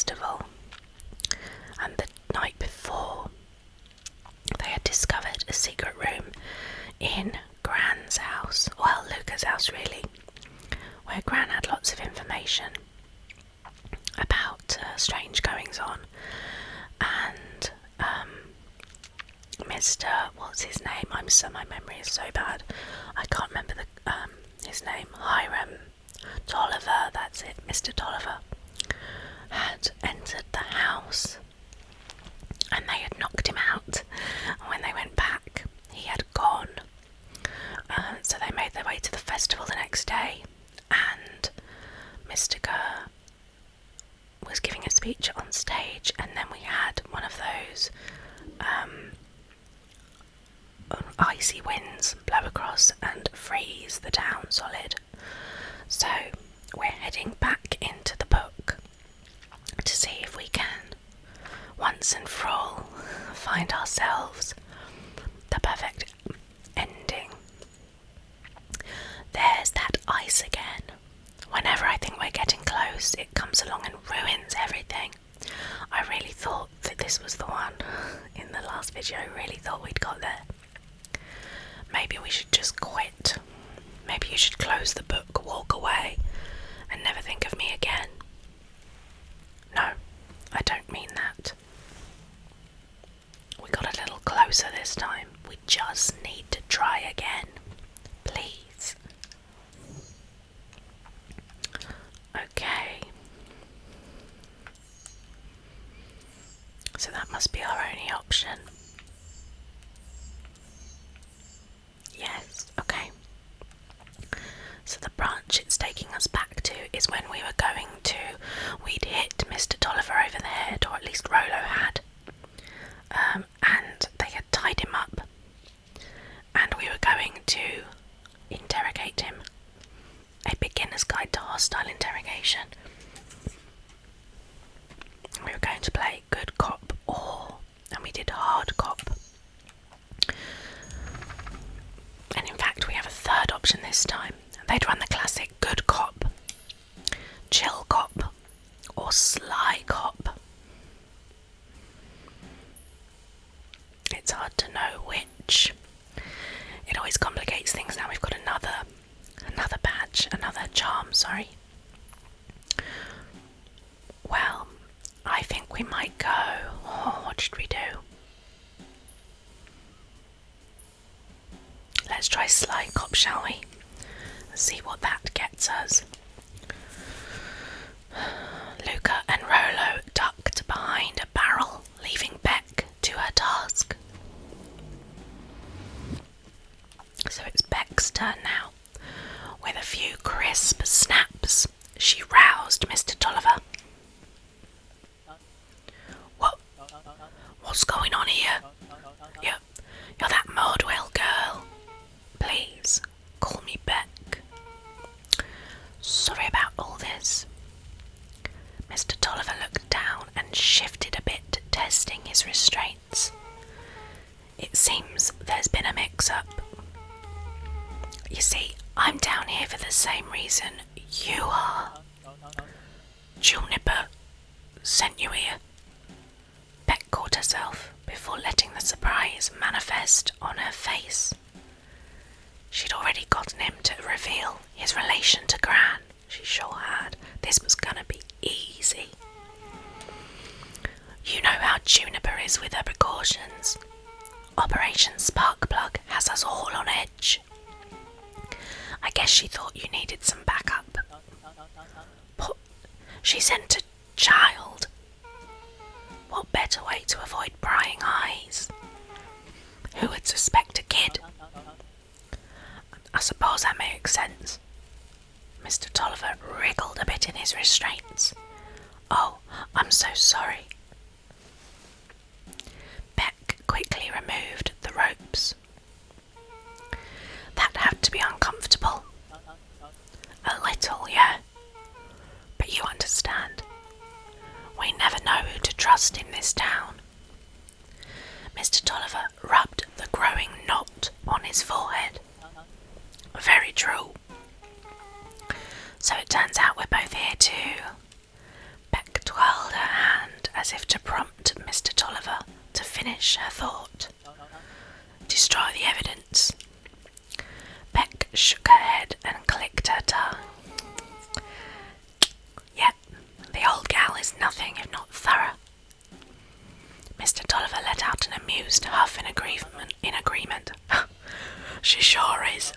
festival, and the night before they had discovered a secret room in Gran's house, well, Luca's house really, where Gran had lots of information about strange goings on, and Mr. what's his name? My memory is so bad. I can't remember his name. Hiram Tolliver, that's it, Mr. Tolliver, had entered the house, and they had knocked him out. And when they went back, he had gone. So they made their way to the festival the next day, and Mr. Gurr was giving a speech on stage, and then we had one of those icy winds blow across and freeze the town solid. So we're heading back into the book to see if we can, once and for all, find ourselves the perfect ending. There's that ice again. Whenever I think we're getting close, it comes along and ruins everything. I really thought that this was the one. In the last video, I really thought we'd got there. Maybe we should just quit. Maybe you should close the book, walk away, and never think of me again. No, I don't mean that. We got a little closer this time. We just need to try again. Please. Okay. So that must be our only option. Yes, okay. So the branch it's taking us back to is when we were going to, we'd hit Mr. Tolliver over the head, or at least Rolo had. And they had tied him up. And we were going to interrogate him. A beginner's guide to hostile interrogation. We were going to play good cop and we did hard cop. And in fact we have a third option this time. They'd run the classic good cop, chill cop, or sly cop. It's hard to know which. It always complicates things. Now we've got another badge, another charm, sorry. Well, I think we might go. Oh, what should we do? Let's try sly cop, shall we? See what that gets us. Luca and Rolo ducked behind a barrel, leaving Beck to her task. So it's Beck's turn now. With a few crisp snaps, she roused Mr. Tolliver. What's going on here? You're that Mordwell girl. Please, call me Beck. Sorry about all this. Mr. Tolliver looked down and shifted a bit, testing his restraints. It seems there's been a mix-up. You see, I'm down here for the same reason you are. Juniper sent you here. Beck caught herself before letting the surprise manifest on her face. She'd already gotten him to reveal his relation to Gran. She sure had. This was gonna be easy. You know how Juniper is with her precautions. Operation Sparkplug has us all on edge. I guess she thought you needed some backup. But she sent a child. What better way to avoid prying eyes? Who would suspect a kid? I suppose that makes sense. Mr. Tolliver wriggled a bit in his restraints. Oh, I'm so sorry. Beck quickly removed the ropes. That had to be uncomfortable. A little, yeah. But you understand. We never know who to trust in this town. Mr. Tolliver rubbed the growing knot on his forehead. Very true. So it turns out we're both here too. Beck twirled her as if to prompt Mr. Tolliver to finish her thought. Destroy the evidence. Beck shook her head and clicked her tongue. Yep, the old gal is nothing if not thorough. Mr. Tolliver let out an amused huff in agreement. She sure is.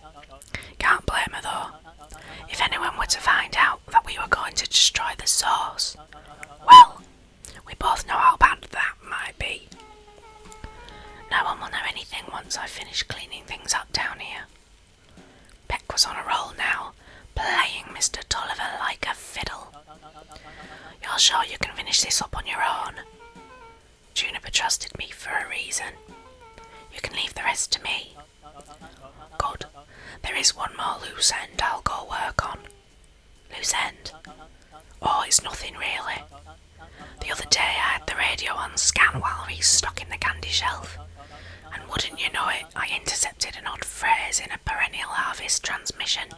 Can't blame her though. If anyone were to find out that we were going to destroy the source, well, we both know how bad that might be. No one will know anything once I finish cleaning things up down here. Beck was on a roll now, playing Mr. Tolliver like a fiddle. You're sure you can finish this up on your own? Juniper trusted me for a reason. You can leave the rest to me. Good. There is one more loose end I'll go work on. Loose end? Oh, it's nothing really. The other day I had the radio on scan while restocking the candy shelf, and wouldn't you know it, I intercepted an odd phrase in a perennial harvest transmission.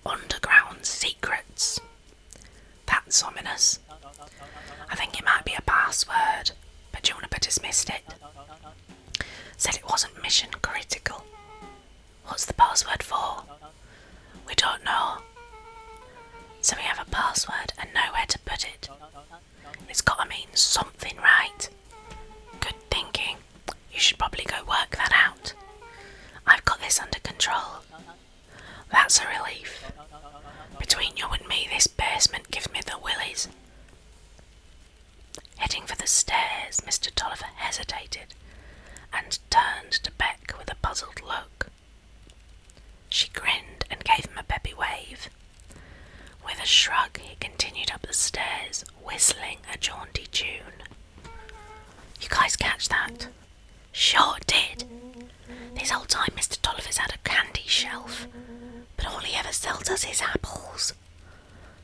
Underground secrets. That's ominous. I think it might be a password, but Juniper dismissed it. Said it wasn't mission critical. What's the password for? We don't know. So we have a password and nowhere to put it. It's gotta mean something, right? Good thinking. You should probably go work that out. I've got this under control. That's a relief. Between you and me, this basement gives me the willies. Heading for the stairs, Mr. Tolliver hesitated and turned to Beck with a puzzled look. She grinned and gave him a peppy wave. With a shrug, he continued up the stairs, whistling a jaunty tune. You guys catch that? Sure did. This whole time Mr. Tolliver's had a candy shelf, but all he ever sells us is apples.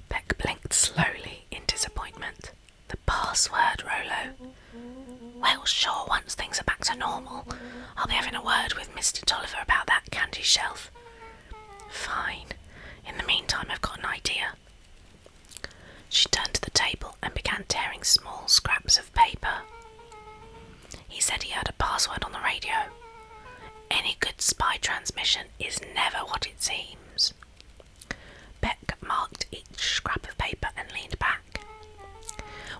Beck blinked slowly in disappointment. The password, Rolo. Well, sure, once things are back to normal, I'll be having a word with Mr. Tolliver about that candy shelf. Fine. In the meantime, I've got an idea. She turned to the table and began tearing small scraps of paper. He said he heard a password on the radio. Any good spy transmission is never what it seems. Beck marked each scrap of paper and leaned back.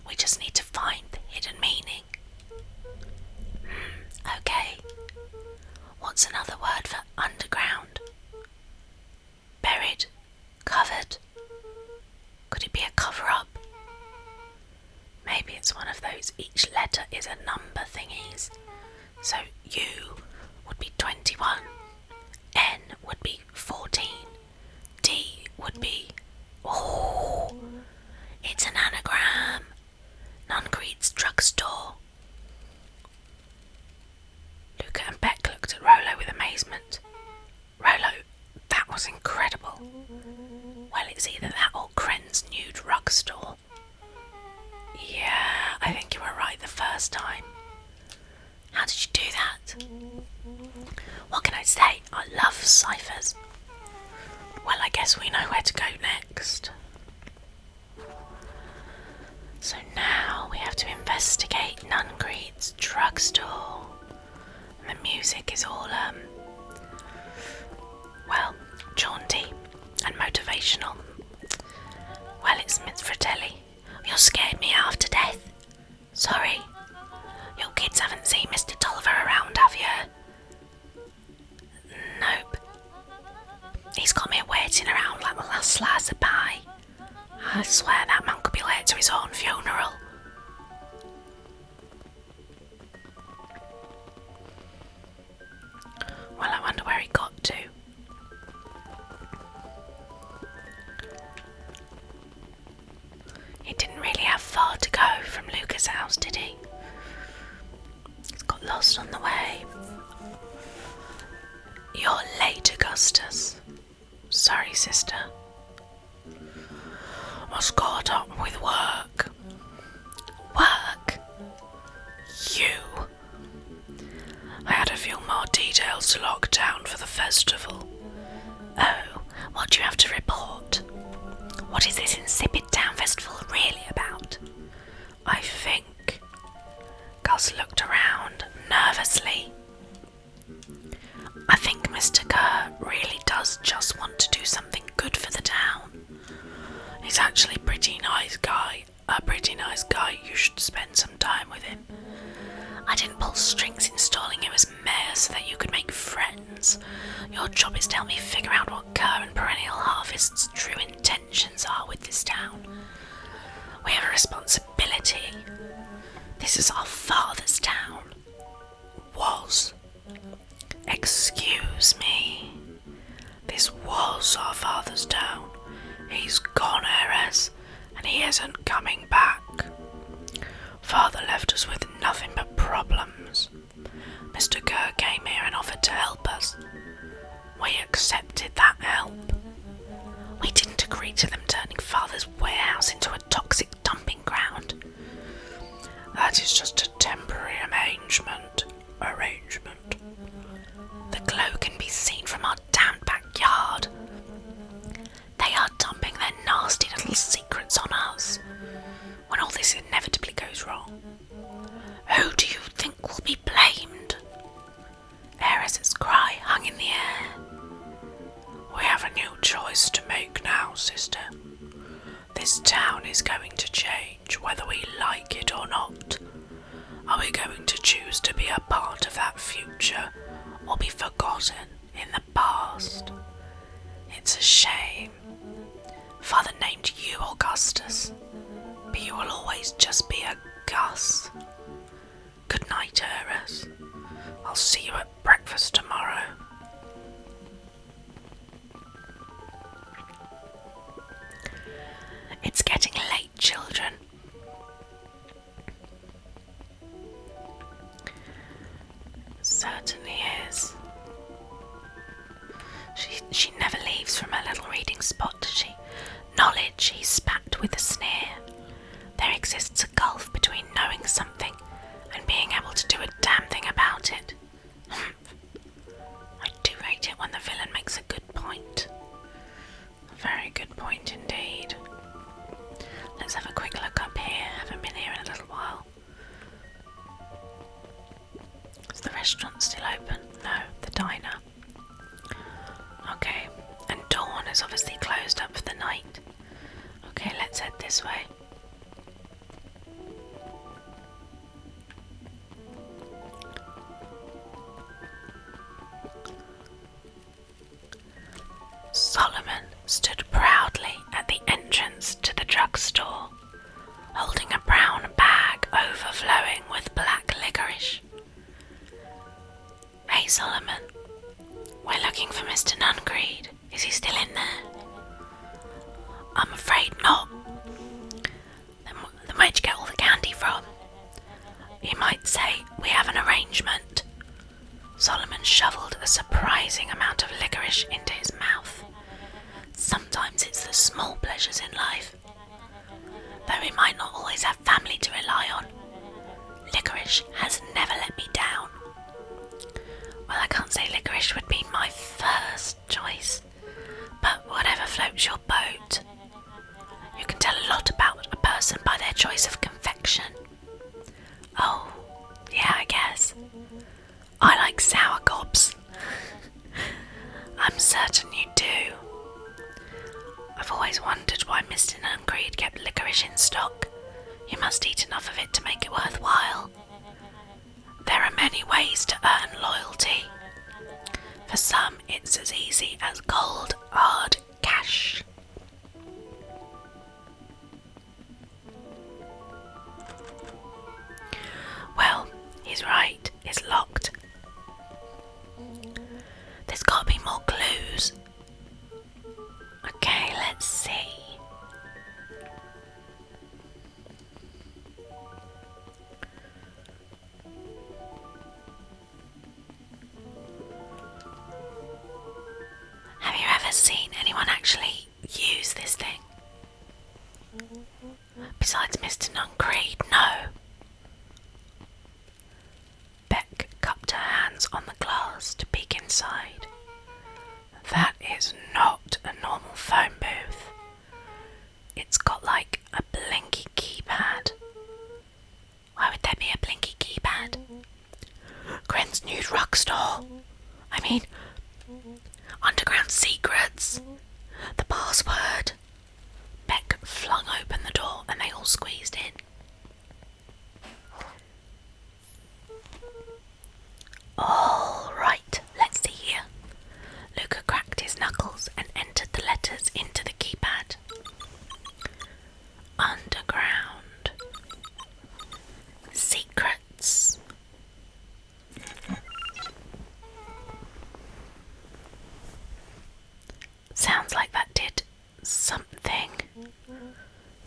We just need to find the hidden meaning. Okay. What's another word for underground? Buried. Covered. Could it be a cover-up? Maybe it's one of those each letter is a number thingies. So U would be 21, N would be 14, D would be... Oh! It's an anagram. Nungreed's drugstore. Luca and Beck looked at Rolo with amazement. Rolo, that was incredible. Well, it's either that or Kren's new drugstore. Yeah, I think you were right the first time. How did you do that? What can I say? I love ciphers. Well, I guess we know where to go next. So now we have to investigate Nungreed's drugstore. And the music is all, well, jaunty and motivational. Well, it's Miss Fratelli. You scared me half to death. Sorry. Your kids haven't seen Mr. Tolliver around, have you? Nope. He's got me waiting around like the last slice of pie. I swear that man could be late to his own funeral. Well, I wonder where he got to. He didn't really have far to go from Luca's house, did he? He's got lost on the way. You're late, Augustus. Sorry, sister. I was caught up with work. Work? You. I had a few more details to lock down for the festival. Oh, what do you have to report? What is this insipid town festival really about? I think a pretty nice guy. You should spend some time with him. I didn't pull strings installing you as mayor so that you could make friends. Your job is to help me figure out what Kerr and Perennial Harvest's true intentions are with this town. We have a responsibility. This is our father's town. Was. Excuse me. This was our father's town. He's gone, heiress, and he isn't coming back. Father left us with nothing but problems. Mr. Kerr came here and offered to help us. We accepted that help. We didn't agree to them turning Father's warehouse into a toxic dumping ground. That is just a temporary arrangement. The glow can be seen from our damn backyard. They are dumping their nasty little secrets on us. When all this inevitably goes wrong, who do you think will be blamed? Eris's cry hung in the air. We have a new choice to make now, sister. This town is going to change whether we like it or not. Are we going to choose to be a part of that future or be forgotten in the past? It's a shame. Father named you Augustus, but you will always just be a Gus. Good night, Eris. I'll see you at breakfast tomorrow. It's getting late, children. Certainly is. She never leaves from her little reading spot, does she? Knowledge, he spat with a sneer. There exists a gulf between knowing something and being able to do a damn thing about it. I do rate it when the villain makes a good point. A very good point indeed. Let's have a quick look up here. Haven't been here in a little while. Is the restaurant still open? No, the diner. Okay, and Dawn is obviously closed up for the night. Okay, let's head this way. Solomon stood proudly at the entrance to the drugstore, holding a brown bag overflowing with black licorice. Hey, Solomon, we're looking for Mr. Nungreed. Is he still in there? I'm afraid not. Then where'd you get all the candy from? You might say we have an arrangement. Solomon shoveled a surprising amount of licorice into his mouth. Sometimes it's the small pleasures in life. Though we might not always have family to rely on, licorice has never let me down. Well, I can't say licorice would be my first choice, but whatever floats your boat. You can tell a lot about a person by their choice of confection. Oh, yeah, I guess. I like sour gobs. I'm certain you do. I've always wondered why Mr. Nungreed kept licorice in stock. You must eat enough of it to make it worthwhile. There are many ways to earn loyalty. For some, it's as easy as cold, hard cash. Well, he's right. It's locked. There's got to be more clues. Okay, let's see. Have you ever seen anyone actually use this thing? Besides Mr. Nungreed, no. Beck cupped her hands on the glass to peek inside. That is not a normal phone booth. It's got like a blinky keypad. Why would there be a blinky keypad? Gren's new drugstore. I mean, underground secrets. The password. Beck flung open the door and they all squeezed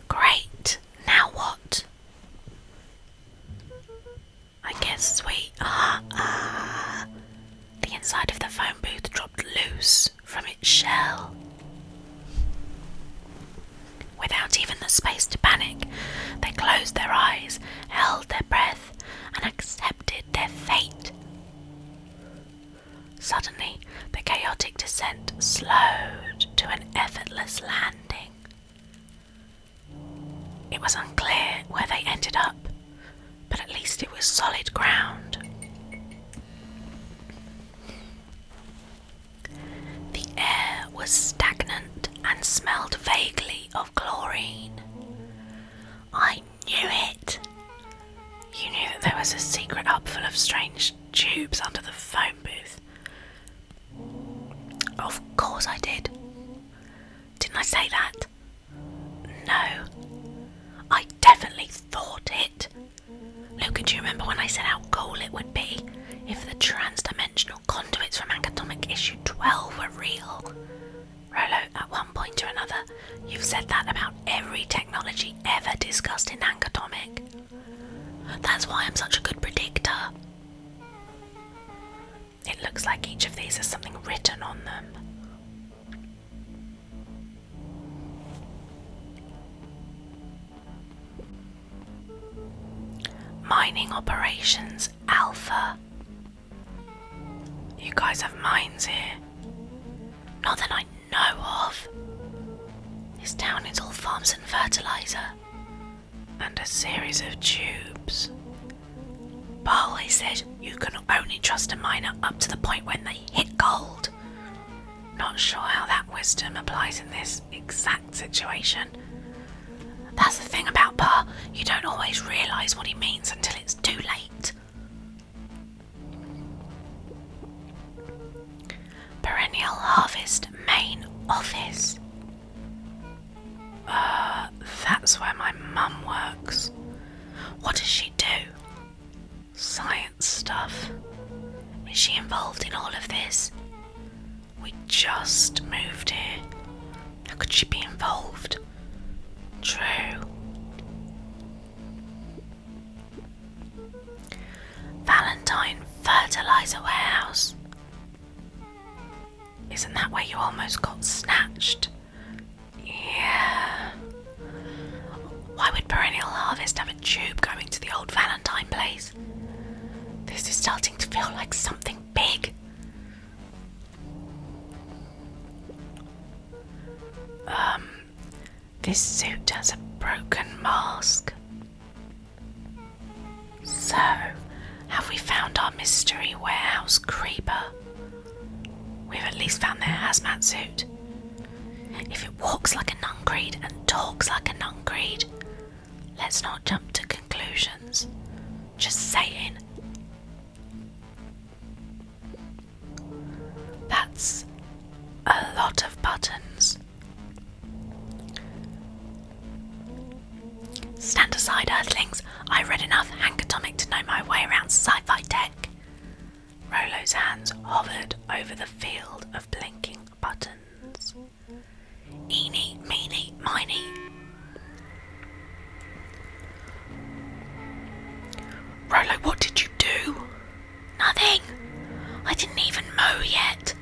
Great, now what? I guess the inside of the phone booth dropped loose from its shell. Without even the space to panic, they closed their eyes, held their breath, and accepted their fate. Suddenly, the chaotic descent slowed to an effortless landing. It was unclear where they ended up, but at least it was solid ground. The air was stagnant and smelled vaguely of chlorine. I knew it. You knew that there was a secret hub full of strange tubes under the phone booth. Of course I did. Didn't I say that? No. I definitely thought it. Luca, do you remember when I said how cool it would be if the trans-dimensional conduits from Ankatomic Issue 12 were real? Rolo, at one point or another, you've said that about every technology ever discussed in Ankatomic. That's why I'm such a good predictor. It looks like each of these has something written on them. Mining Operations Alpha. You guys have mines here. Not that I know of. This town is all farms and fertilizer. And a series of tubes. But always said you can only trust a miner up to the point when they hit gold. Not sure how that wisdom applies in this exact situation. That's the thing about Pa, you don't always realise what he means until it's too late. Perennial Harvest Main Office. That's where my mum works. What does she do? Science stuff. Is she involved in all of this? We just moved here. How could she be involved? True. Valentine Fertilizer Warehouse. Isn't that where you almost got snatched? Yeah. Why would Perennial Harvest have a tube going to the old Valentine place? This is starting to feel like something big. This suit has a broken mask. So, have we found our mystery warehouse creeper? We've at least found their hazmat suit. If it walks like a non-greed and talks like a non-greed, let's not jump to conclusions. Just saying. That's a lot of buttons. Stand aside, Earthlings. I read enough Ankatomic to know my way around sci-fi tech. Rolo's hands hovered over the field of blinking buttons. Eeny, meeny, miny. Rolo, what did you do? Nothing. I didn't even mow yet.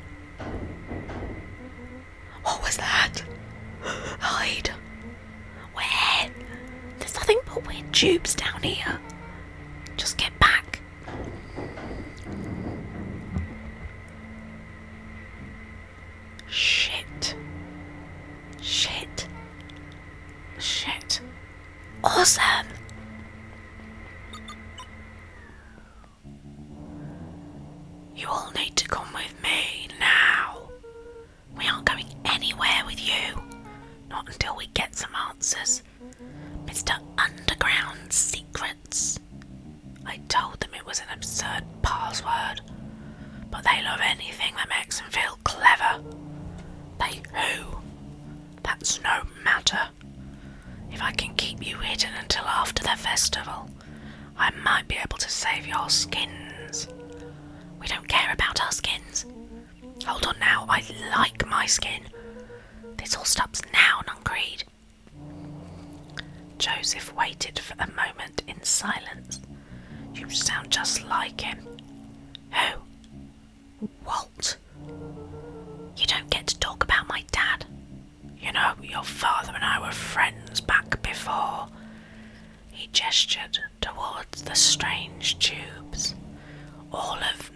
What was that? Hide. Where? There's nothing but weird tubes down here. Just get back. Shit. Shit. Shit. Awesome. You all need to come with me now. We aren't going anywhere with you. Not until we get some answers. Mr. Underground Secrets. I told them it was an absurd password, but they love anything that makes them feel clever. They who? That's no matter. If I can keep you hidden until after the festival, I might be able to save your skins. We don't care about our skins. Hold on now, I like my skin. This all stops now, non-greed. Joseph waited for a moment in silence. You sound just like him. Who? Walt. You don't get to talk about my dad. You know, your father and I were friends back before. He gestured towards the strange tubes. All of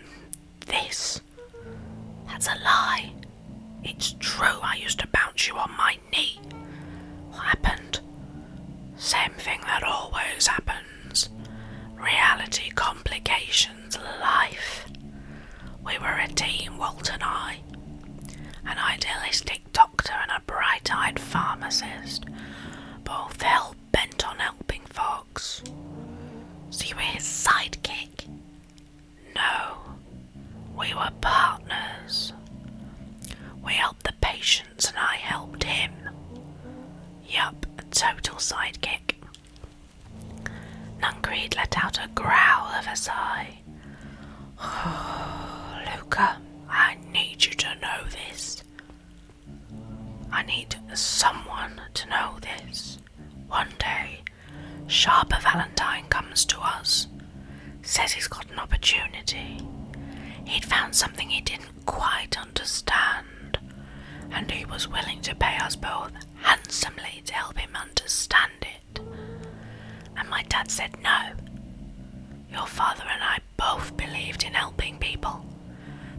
this. That's a lie. It's true, I used to bounce you on my knee. What happened? Same thing that always happens. Reality, complications, life. We were a team, Walt and I. An idealistic doctor and a bright-eyed pharmacist, both hell-bent on helping folks. So you were his sidekick? No, we were partners. We helped the patients and I helped him. Yup, a total sidekick. Nuncreed let out a growl of a sigh. Luca, I need you to know this. I need someone to know this. One day, Sharper Valentine comes to us, says he's got an opportunity. He'd found something he didn't quite understand, and he was willing to pay us both handsomely to help him understand it. And my dad said no. Your father and I both believed in helping people,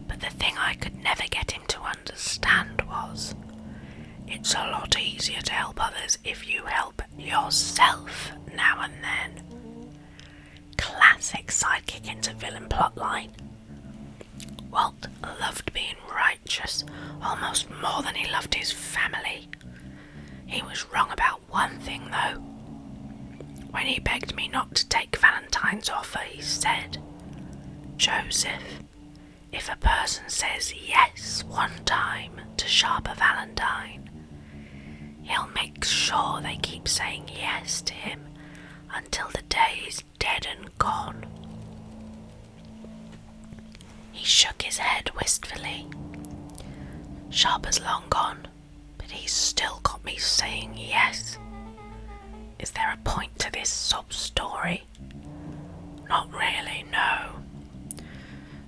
but the thing I could never get him to understand was, it's a lot easier to help others if you help yourself now and then. Classic sidekick into villain plotline. Walt loved being righteous almost more than he loved his family. He was wrong about one thing though. When he begged me not to take Valentine's offer, he said, Joseph, if a person says yes one time to Sharper Valentine, he'll make sure they keep saying yes to him until the day is dead and gone. He shook his head wistfully. Sharper's long gone, but he's still got me saying yes. Is there a point to this sob story? Not really, no.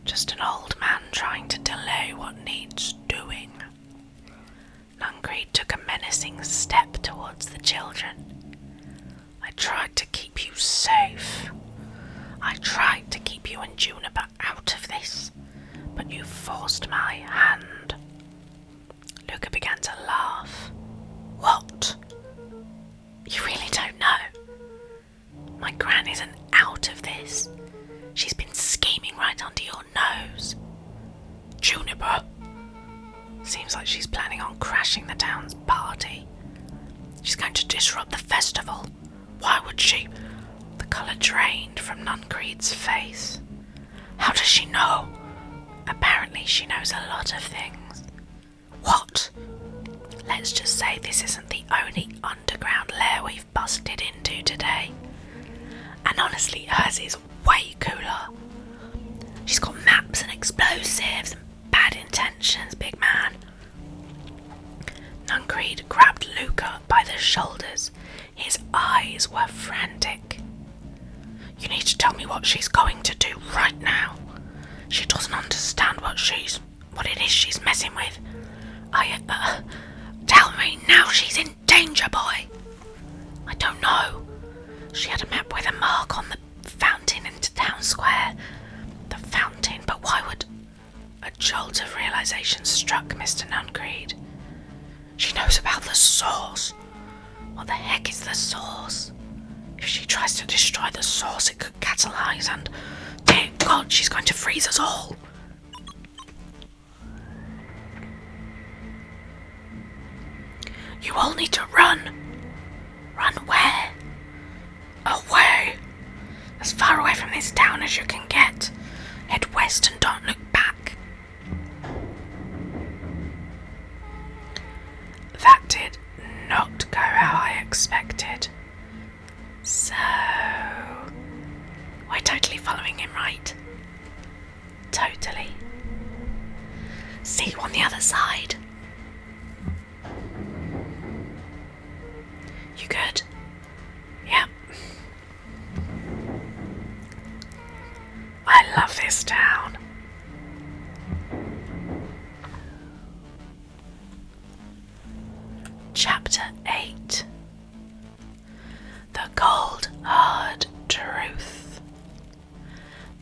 Just an old man trying to delay what needs doing. Nuncreed took a menacing step towards the children. I tried to keep you safe. I tried to keep you and Juniper out of this, but you forced my hand. Luca began to laugh. What? You really don't know? My gran isn't out of this. She's been scheming right under your nose. Juniper? Seems like she's planning on crashing the town's party. She's going to disrupt the festival. Why would she? The colour drained from Nuncreed's face. How does she know? Apparently she knows a lot of things. What? Let's just say this isn't the only underground lair we've busted into today. And honestly, hers is way cooler. She's got maps and explosives and bad intentions, big man. Nuncreed grabbed Luca by the shoulders. His eyes were frantic. You need to tell me what she's going to do right now. She doesn't understand what it is she's messing with. Tell me now she's in danger, boy. I don't know. She had a map with a mark on the fountain into town square. The fountain, but why would... A jolt of realization struck Mr. Nuncreed. She knows about the source. What the heck is the source? If she tries to destroy the source, it could catalyze and... Dear God, she's going to freeze us all. You all need to run. Run where? Away. As far away from this town as you can get. Head west and don't look back. That did not go how I expected. So... we're totally following him, right? Totally. See you on the other side. You good? this town. Chapter 8. The Cold, Hard Truth.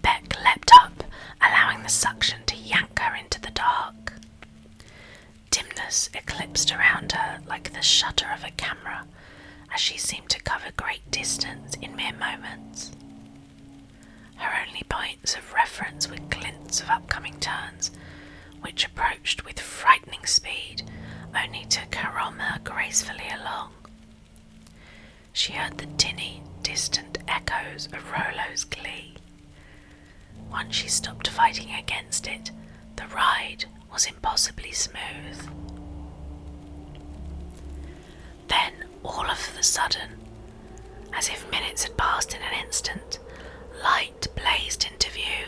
Beck leapt up, allowing the suction to yank her into the dark. Dimness eclipsed around her like the shutter of a camera, as she seemed to cover great distance in mere moments. Her only points of reference were glints of upcoming turns, which approached with frightening speed, only to carom her gracefully along. She heard the tinny, distant echoes of Rolo's glee. Once she stopped fighting against it, the ride was impossibly smooth. Then, all of a sudden, as if minutes had passed in an instant, light blazed into view.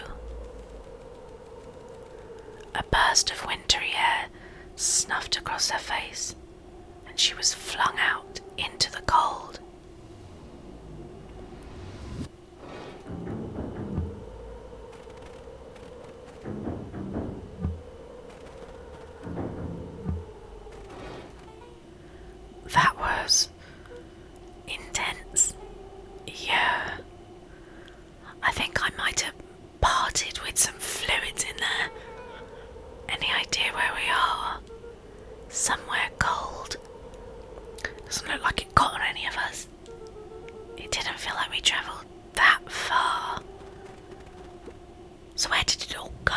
A burst of wintry air snuffed across her face, and she was flung out into the cold. That was intense. Yeah. I think I might have parted with some fluids in there. Any idea where we are? Somewhere cold. Doesn't look like it got on any of us. It didn't feel like we travelled that far. So where did it all go?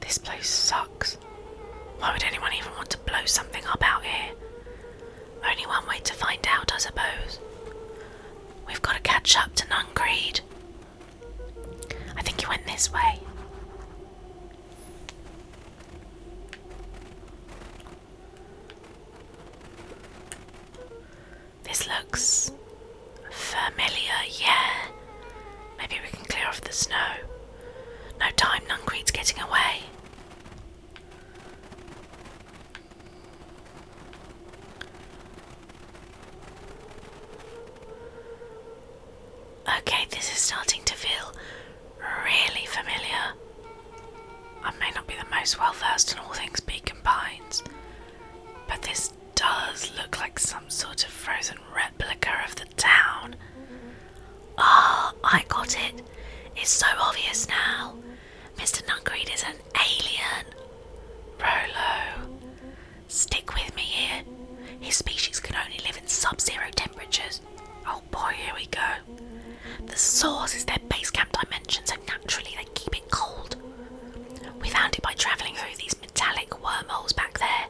This place sucks. Why would anyone even want to blow something up out here? Only one way to find out, I suppose. We've got to catch up to Nungreed. I think he went this way. This looks familiar, yeah. Maybe we can clear off the snow. No time, Nungreed's getting away. Okay, this is starting to feel really familiar. I may not be the most well versed in all things Beacon Pines, but this does look like some sort of frozen replica of the town. Ah, I got it. It's so obvious now. Mr. Nungreed is an alien. Rolo, stick with me here. His species can only live in sub-zero temperatures. Oh boy, here we go. The source is their base camp dimension, so naturally they keep it cold. We found it by travelling through these metallic wormholes back there.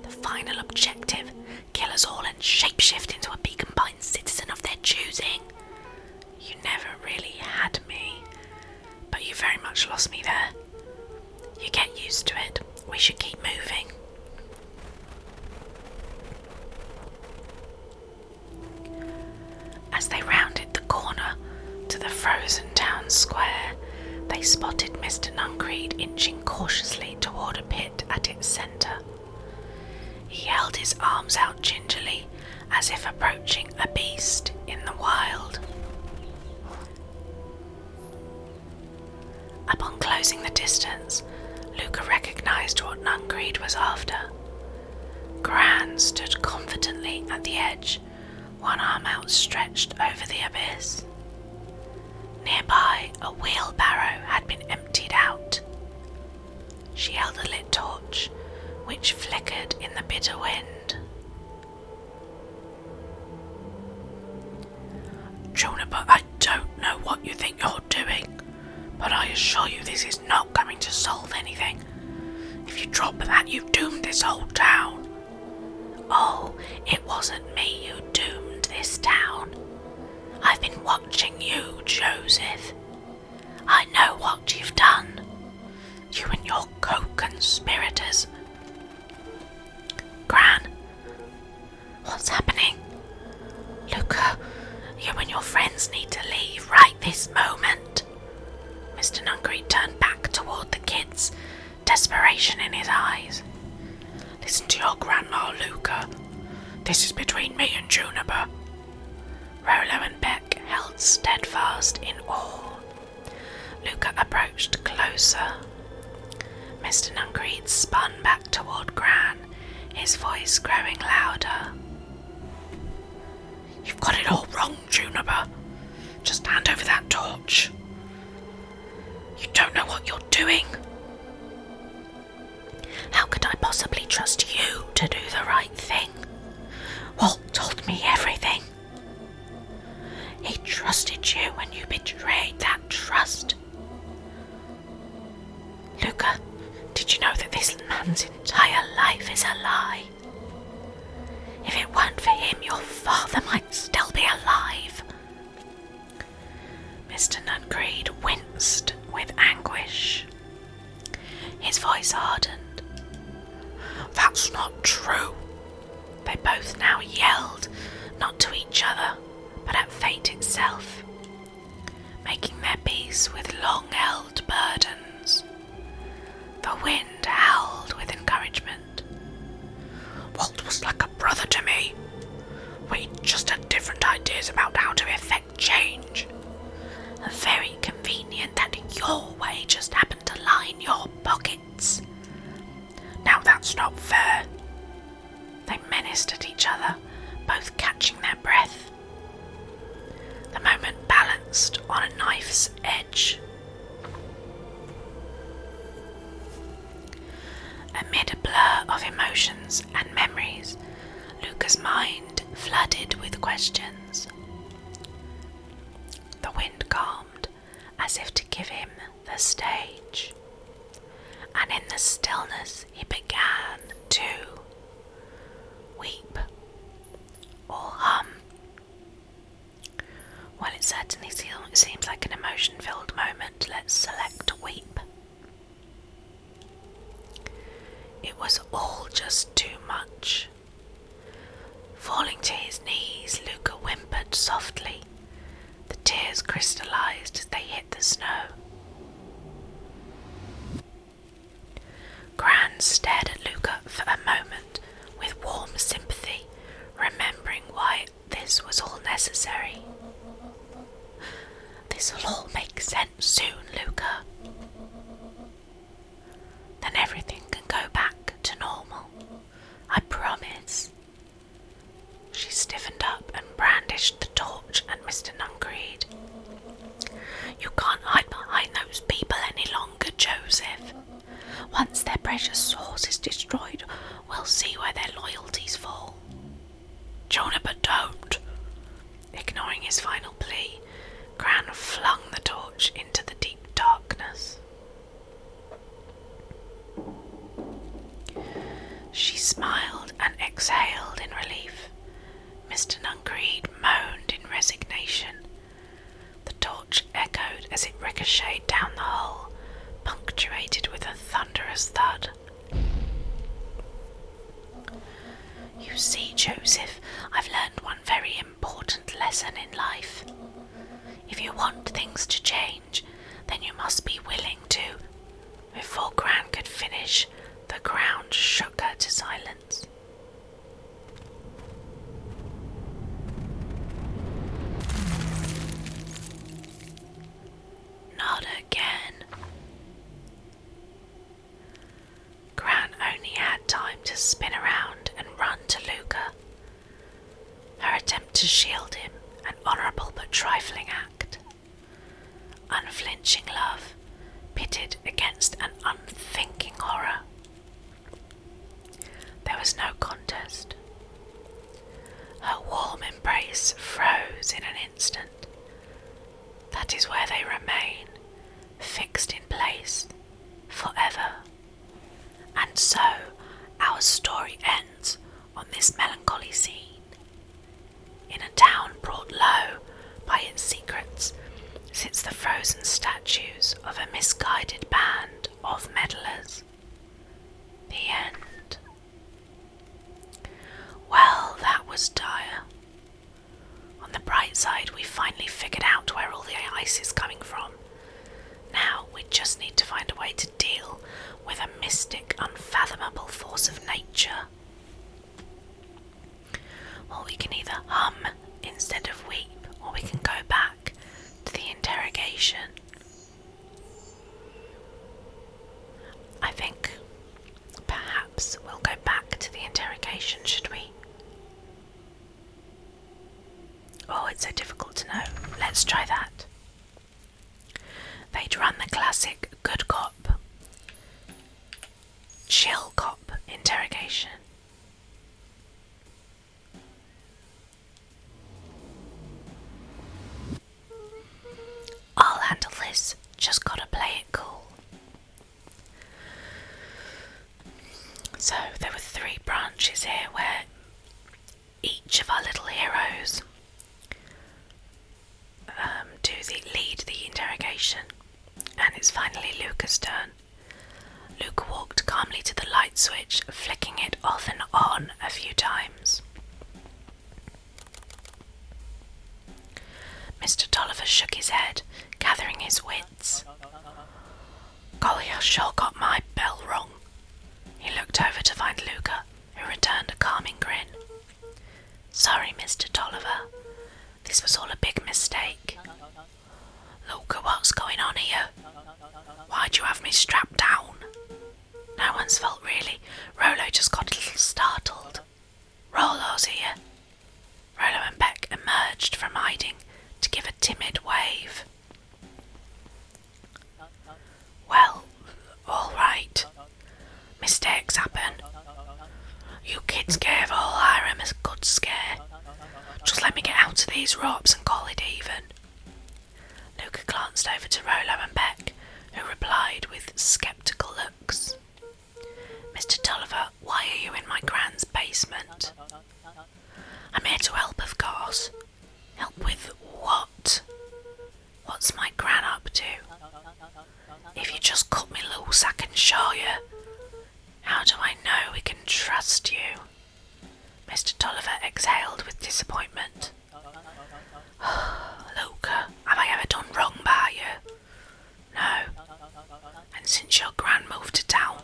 The final objective, kill us all and shapeshift into a Beacon Pines citizen of their choosing. You never really had me, but you very much lost me there. You get used to it. We should keep moving. As they rounded the corner to the frozen town square, they spotted Mr. Nungreed inching cautiously toward a pit at its centre. He held his arms out gingerly, as if approaching a beast in the wild. Upon closing the distance, Luca recognised what Nungreed was after. Gran stood confidently at the edge, one arm outstretched over the abyss. Nearby, a wheelbarrow had been emptied out. She held a lit torch, which flickered in the bitter wind. Juniper, I don't know what you think you're doing, but I assure you this is not going to solve anything. If you drop that, you've doomed this whole town. Oh, it wasn't me who doomed this town. I've been watching you, Joseph. I know what you've done. You and your co-conspirators. Gran, what's happening? Luca, you and your friends need to leave right this moment. Mr. Nungreed turned back toward the kids, desperation in his eyes. Listen to your grandma, Luca. This is between me and Juniper. Rolo and Beck held steadfast in awe. Luca approached closer. Mr. Nuncreed spun back toward Gran, his voice growing louder. "You've got it all wrong, Juniper. Just hand over that torch. You don't know what you're doing." "How could I possibly trust you to do the right thing? Walt told me everything. He trusted you when you betrayed that trust. Luca, did you know that this man's entire life is a lie? If it weren't for him, your father might still be alive." Mr. Nuncreed winced with anguish. His voice hardened. "That's not true." They both now yelled, not to each other, but at fate itself, making their peace with long-held burdens. The wind howled with encouragement. "Walt was like a brother to me. We just had different ideas about how to effect change. Very convenient that your way just happened to line your pockets. Now that's not fair." They menaced at each other, both catching their breath. The moment balanced on a knife's edge. Amid a blur of emotions and memories, Luca's mind flooded with questions. The wind calmed, as if to give him the stage, and in the stillness he began to weep or hum. Well, it certainly seems like an emotion-filled moment. Let's select weep. It was all just too much. Falling to his knees, Luca whimpered softly. The tears crystallized as they hit the snow. Gran stared at Luca for a moment with warm sympathy, remembering why this was all necessary. "This'll all make sense soon, Luca. Then everything can go back to normal. I promise." She stiffened up and brandished the torch at Mr. Nuncreed. "You can't hide behind those people any longer, Joseph. Once their precious source is destroyed, we'll see where their loyalties fall." "Juniper, don't!" Ignoring his final plea, Gran flung the torch into the deep darkness. She smiled and exhaled in relief. Mr. Nuncreed moaned in resignation. The torch echoed as it ricocheted down the hole, punctuated with a thunderous thud. "You see, Joseph, I've learned one very important lesson in life. If you want things to change, then you must be willing to." Before Gran could finish, the ground shook her to silence. Not again. Gran only had time to spin around and run to Luca. Her attempt to shield him, an honourable but trifling act. Unflinching love pitted against an unthinking horror. There was no contest. Her warm embrace froze in an instant. That is where they remain, fixed in place, forever. And so our story ends on this melancholy scene. In a town brought low by its secrets sits the frozen statues of a misguided band of meddlers. The end. Well, that was dire. On the bright side, we finally figured out where all the ice is coming from. Now we just need to find a way to deal with a mystic, unfathomable force of nature. Well, we can either hum instead of weep, or we can go back to the interrogation. it's so difficult to know. Let's try that. They'd run the classic good cop, chill cop interrogation. I'll handle this, just gotta play it cool. So there were 3 branches here where each of our little heroes lead the interrogation, and it's finally Luca's turn. Luca walked calmly to the light switch, flicking it off and on a few times. Mr. Tolliver shook his head, gathering his wits. Golly, I sure got my bell wrong. He looked over to find Luca, who returned a calming grin. Sorry, Mr. Tolliver. This was all a big mistake. Luca, what's going on here? Why'd you have me strapped down? No one's fault, really. Rolo just got a little startled. Rolo's here. Rolo and Beck emerged from hiding to give a timid wave. Well, all right. Mistakes happen. You kids gave all Hiram a good scare. Just let me get out of these ropes and call it even. Luca glanced over to Rolo and Beck, who replied with sceptical looks. Mr. Tolliver, why are you in my gran's basement? I'm here to help, of course. Help with what? What's my gran up to? If you just cut me loose, I can show you. How do I know we can trust you? Mr. Tolliver exhaled with disappointment. Luca, have I ever done wrong by you? No. And since your gran moved to town,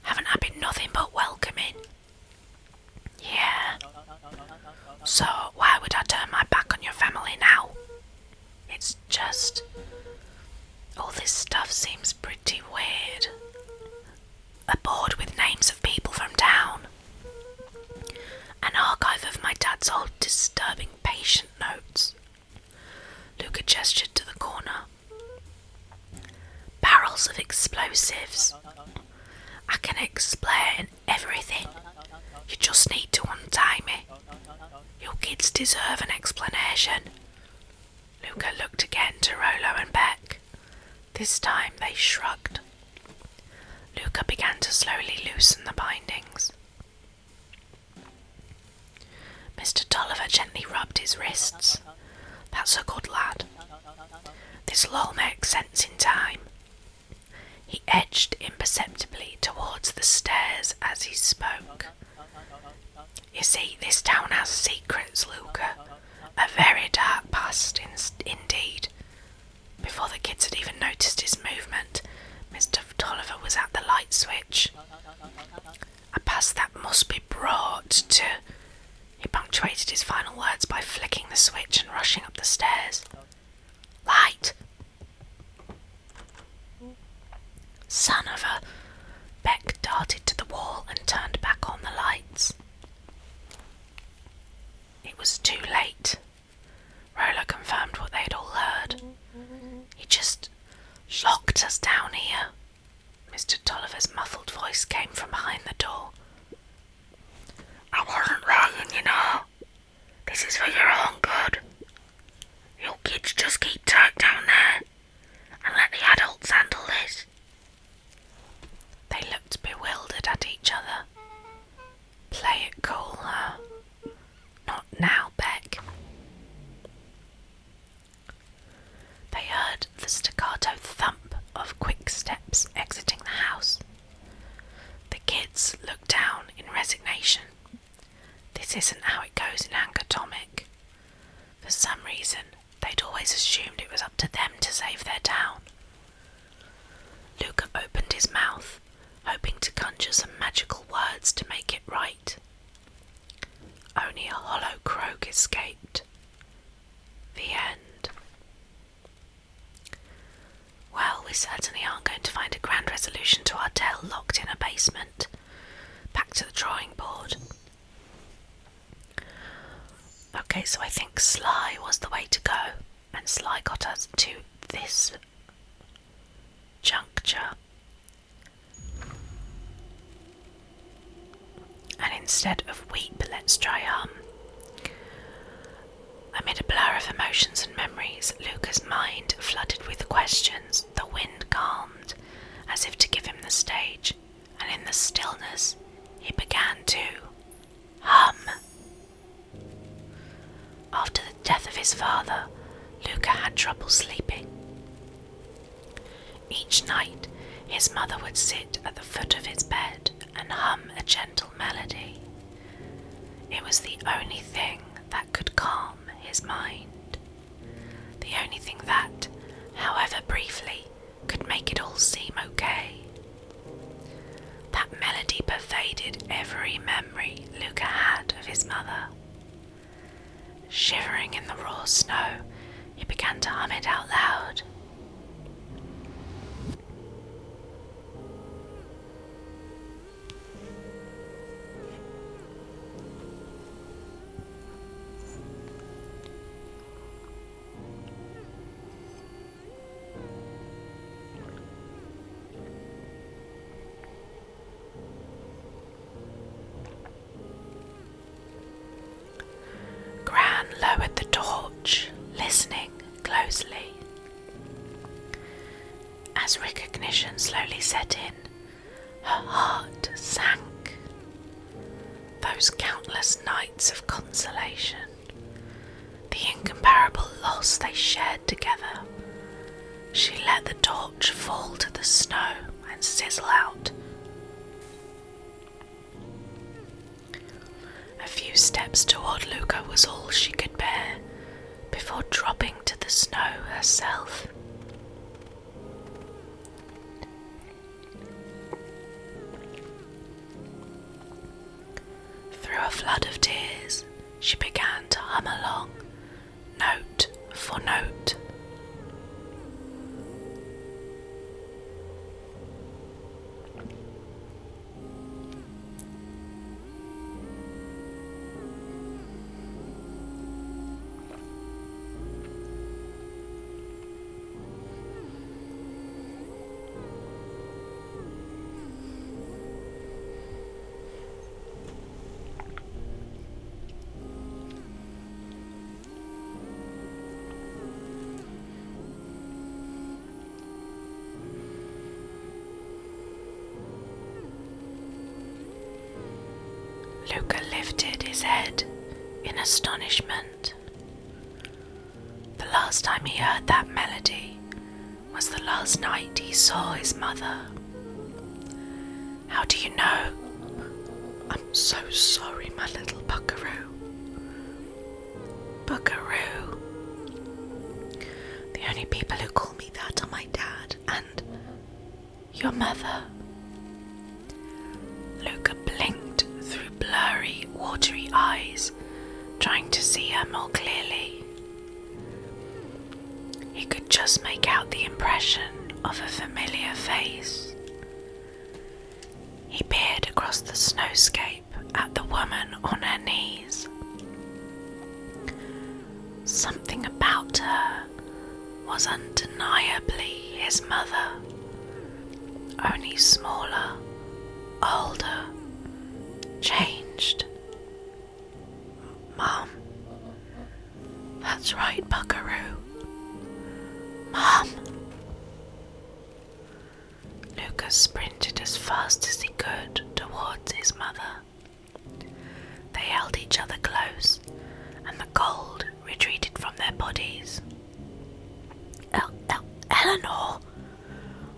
haven't I been nothing but welcoming? Yeah. So why would I turn my back on your family now? It's just... all this stuff seems pretty weird. A board with names of people from town. An archive of my dad's old disturbing patient notes. Luca gestured to the corner. Barrels of explosives. I can explain everything. You just need to untie me. You kids deserve an explanation. Luca looked again to Rolo and Beck. This time they shrugged. Luca began to slowly loosen the bindings. Mr. Tolliver gently rubbed his wrists. That's a good lad. This'll all make sense in time. He edged imperceptibly towards the stairs as he spoke. You see, this town has secrets, Luca. A very dark past, indeed. Before the kids had even noticed his movement, Mr. Tolliver was at the light switch. A past that must be brought to... He punctuated his final words by flicking the switch and rushing up the stairs. Light! Son of a... Beck darted to the wall and turned back on the lights. It was too late. Rolo confirmed what they'd all heard. He just locked us down here. Mr. Tolliver's muffled voice came from behind the door. I wasn't lying, you know. This is for your own good. You kids just keep tight down there and let the adults handle this. They looked bewildered at each other. Play it cool, huh? Not now, Beck. They heard the staccato thump of quick steps exiting the house. The kids looked down in resignation. This isn't how it goes in Ankatomic. For some reason, they'd always assumed it was up to them to save their town. Luca opened his mouth, hoping to conjure some magical words to make it right. Only a hollow croak escaped. The end. Well, we certainly aren't going to find a grand resolution to our tale locked in a basement. Back to the drawing board. Okay, Okay, so I think Sly was the way to go, and Sly got us to this juncture. And instead of weep, let's try hum. Amid a blur of emotions and memories, Luca's mind flooded with questions. The wind calmed, as if to give him the stage, and in the stillness, he began to hum. After the death of his father, Luca had trouble sleeping. Each night, his mother would sit at the foot of his bed and hum a gentle melody. It was the only thing that could calm his mind. The only thing that, however briefly, could make it all seem okay. That melody pervaded every memory Luca had of his mother. Shivering in the raw snow, he began to hum it out loud. Lowered the torch, listening closely. As recognition slowly set in, her heart sank. Those countless nights of consolation, the incomparable loss they shared together. She let the torch fall to the snow and sizzle out. A few steps toward Luca was all she could bear, before dropping to the snow herself. Through a flood of tears, she began to hum along, note for note. Luca lifted his head in astonishment. The last time he heard that melody was the last night he saw his mother. How do you know? I'm so sorry, my little buckaroo. Buckaroo. The only people who call me that are my dad and your mother. Luca blinked through blurry, watery eyes, trying to see her more clearly. He could just make out the impression of a familiar face. He peered across the snowscape at the woman on her knees. Something about her was undeniably his mother, only smaller, older, changed. Mom. That's right, buckaroo. Mom. Luca sprinted as fast as he could towards his mother. They held each other close, and the cold retreated from their bodies. Eleanor,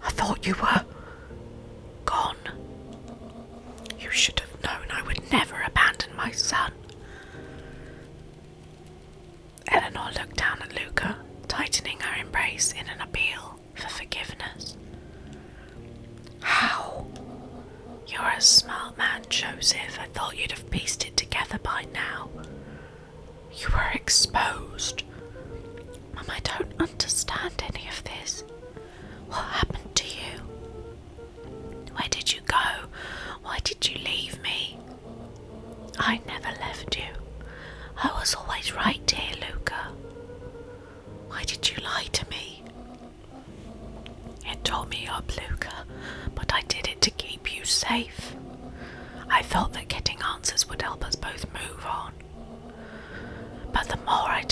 I thought you were gone. You should have known I would never abandon my son. Eleanor looked down at Luca, tightening her embrace in an appeal for forgiveness. How? You're a smart man, Joseph. I thought you'd have pieced it together by now. You were exposed. Mum, I don't understand any of this. What happened to you? Where did you go? Why did you leave me? I never left you. I was always right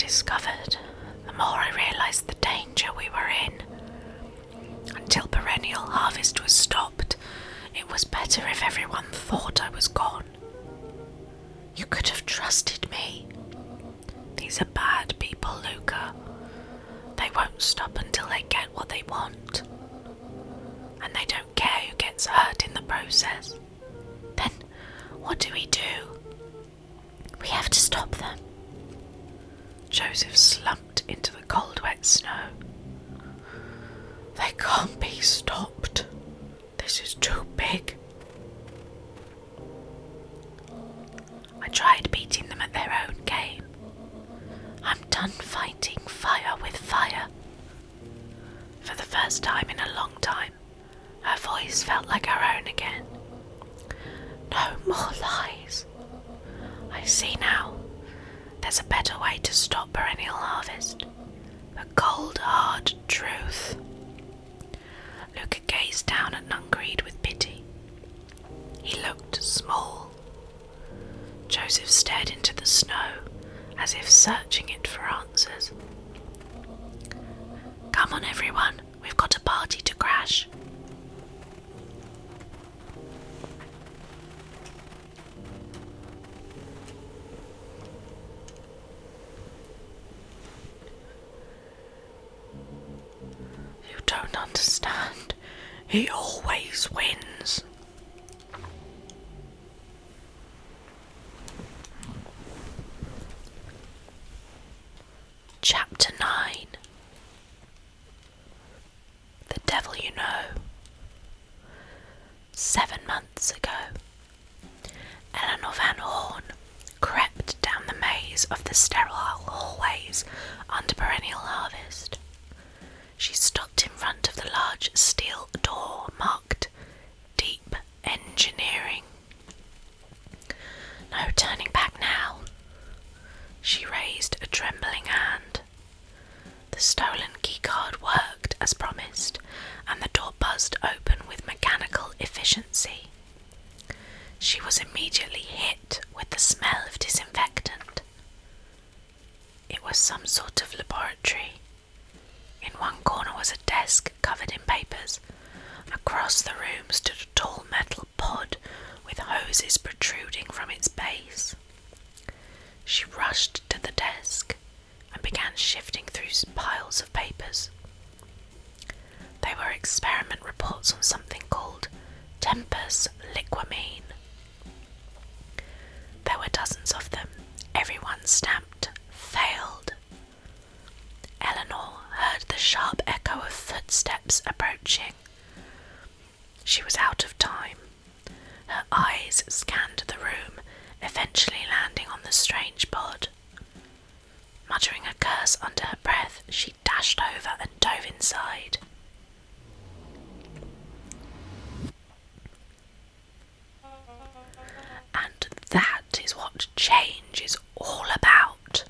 discovered, the more I realised the danger we were in. Until perennial harvest was stopped, it was better if everyone thought I was gone. You could have trusted me. These are bad people, Luca. They won't stop until they get what they want. And they don't care who gets hurt in the process. Then, what do? We have to stop them. Joseph slumped into the cold, wet snow. They can't be stopped. This is too big. I tried beating them at their own game. I'm done fighting fire with fire. For the first time in a long time, her voice felt like her own again. No more lies. I see now. There's a better way to stop perennial harvest. The cold, hard truth. Luca gazed down at Nungreed with pity. He looked small. Joseph stared into the snow, as if searching it for answers. Come on, everyone. We've got a party to crash. You don't understand. He always wins. Chapter 9. The Devil You Know. 7 months ago, Eleanor Van Horn crept down the maze of the sterile hallways under perennial harvest. She stopped in front of the large steel door marked Deep Engineering. No turning back now. She raised a trembling hand. The stolen keycard worked as promised, and the door buzzed open with mechanical efficiency. She was immediately hit with the smell of disinfectant. It was some sort of laboratory. In one corner was a desk covered in papers. Across the room stood a tall metal pod with hoses protruding from its base. She rushed to the desk and began shifting through piles of papers. They were experiment reports on something called Tempus liquamine. There were dozens of them, everyone stamped failed. Eleanor heard the sharp echo of footsteps approaching. She was out of time. Her eyes scanned the room, eventually landing on the strange pod. Muttering a curse under her breath, she dashed over and dove inside. And that is what change is all about.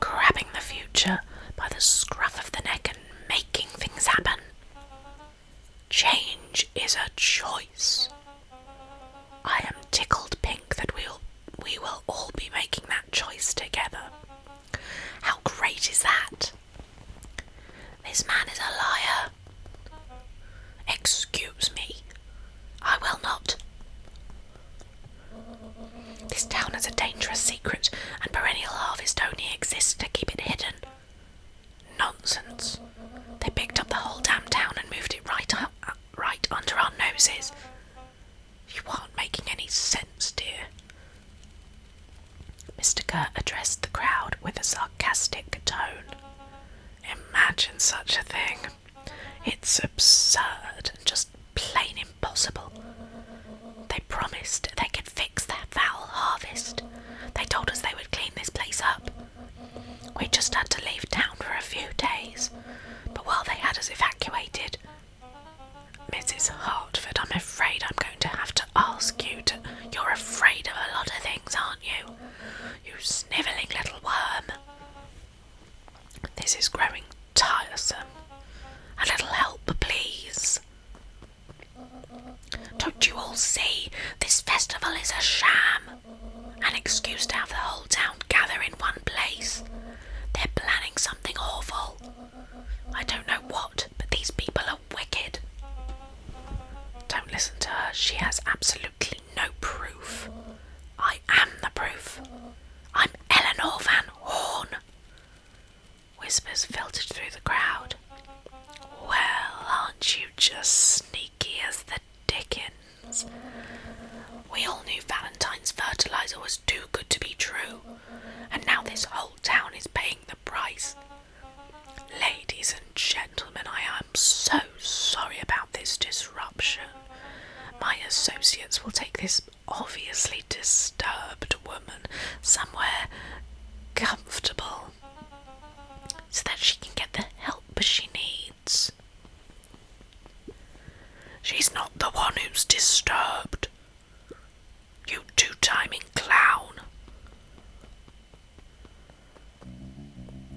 Grabbing the future by the scruff of the neck and making things happen. Change is a choice. I am tickled pink that we will all be making that choice together. How great is that? This man is a liar. Excuse me. I will not. This town has a dangerous secret, and perennial harvest only exists to keep it hidden. Nonsense. They picked up the whole damn town and moved it right under our noses. You aren't making any sense, dear. Mr. Kerr addressed the crowd with a sarcastic tone. Imagine such a thing. It's absurd and just plain impossible. They promised they could fix their foul harvest. They told us they would clean this place up. We just had to leave town for a few days. But while they had us evacuated, Mrs. Hartford, I'm afraid I'm going to have to ask you to... You're afraid of a lot of things, aren't you? You snivelling little worm. This is growing tiresome. A little help, please. Don't you all see, this festival is a sham. An excuse to have the whole town gather in one place. They're planning something awful. I don't know what, but these people are wicked. Don't listen to her. She has absolutely no proof. I am the proof. I'm Eleanor Van Horn. Whispers filtered through the crowd. Well, aren't you just sneaky as the dickens? We all knew Valentine's fertilizer was too good to be true, and now this whole town is paying the price. Ladies and gentlemen, I am so sorry about this disruption. My associates will take this obviously disturbed woman somewhere comfortable so that she can get the help she needs. She's not the one who's disturbed. You two-timing clown.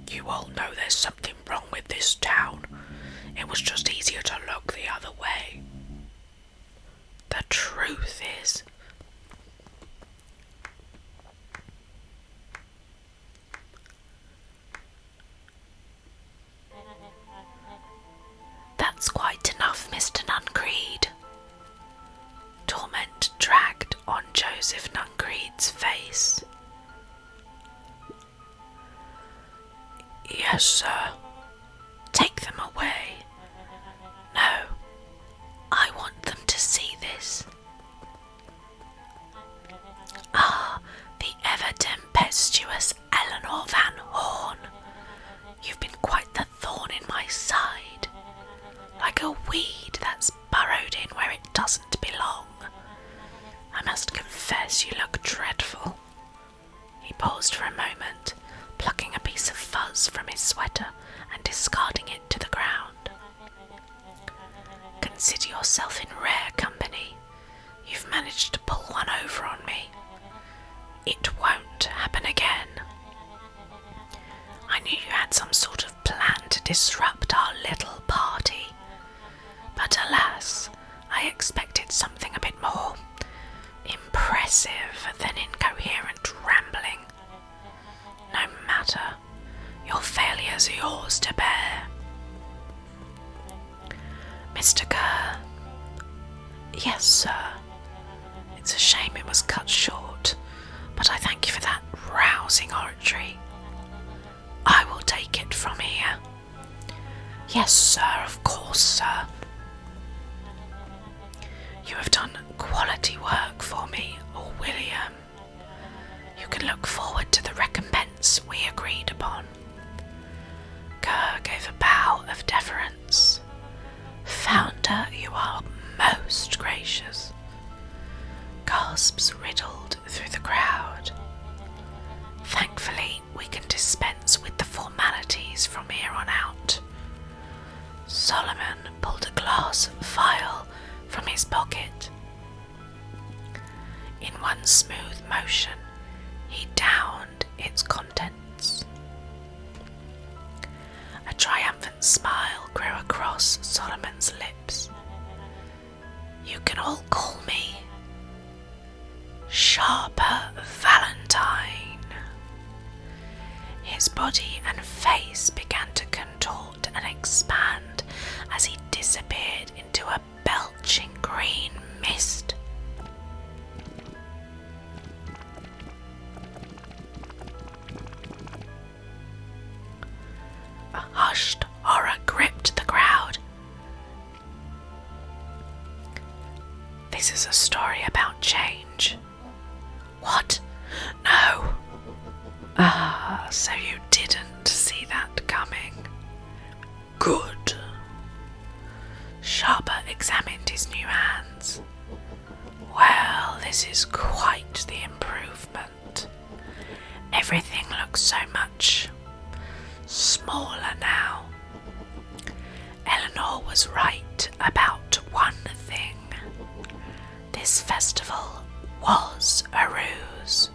You all know there's something wrong with this town. It was just easier to look the other way. The truth is, that's quite enough, Mr. Nuncreed. Torment dragged on Joseph Nuncreed's face. Yes, sir. Take them away. No, I want them to see this. Ah, the ever-tempestuous Eleanor Van Horn. You've been quite the thorn in my side, like a weed that's burrowed in where it doesn't belong. I must confess you look dreadful. He paused for a moment, plucking a piece of fuzz from his sweater and discarding it to the ground. Consider yourself in rare company. You've managed to pull one over on me. It won't happen again. I knew you had some sort of plan to disrupt our little party, but alas, I expected something a bit more impressive than incoherent rambling. No matter, your failures are yours to bear. Mr. Kerr. Yes, sir. It's a shame it was cut short, but I thank you for that rousing oratory. I will take it from here. Yes, sir, of course, sir. You have done quality work for me, William. You can look forward to the recompense we agreed upon. Kerr gave a bow of deference. Founder, you are most gracious. Gasps riddled through the crowd. Thankfully, we can dispense with the formalities from here on out. Solomon pulled a glass vial from his pocket. In one smooth motion, he downed its contents. A triumphant smile grew across Solomon's lips. You can all call me Sharper Valentine. His body and face began to contort and expand as he disappeared into a belching green mist. A hushed horror gripped the crowd. This is a story about change. What? No. Ah, so you didn't see that coming. Good. Sharper examined his new hands. Well, this is quite the improvement. Everything looks so much smaller now. Eleanor was right about one thing. This festival was a ruse.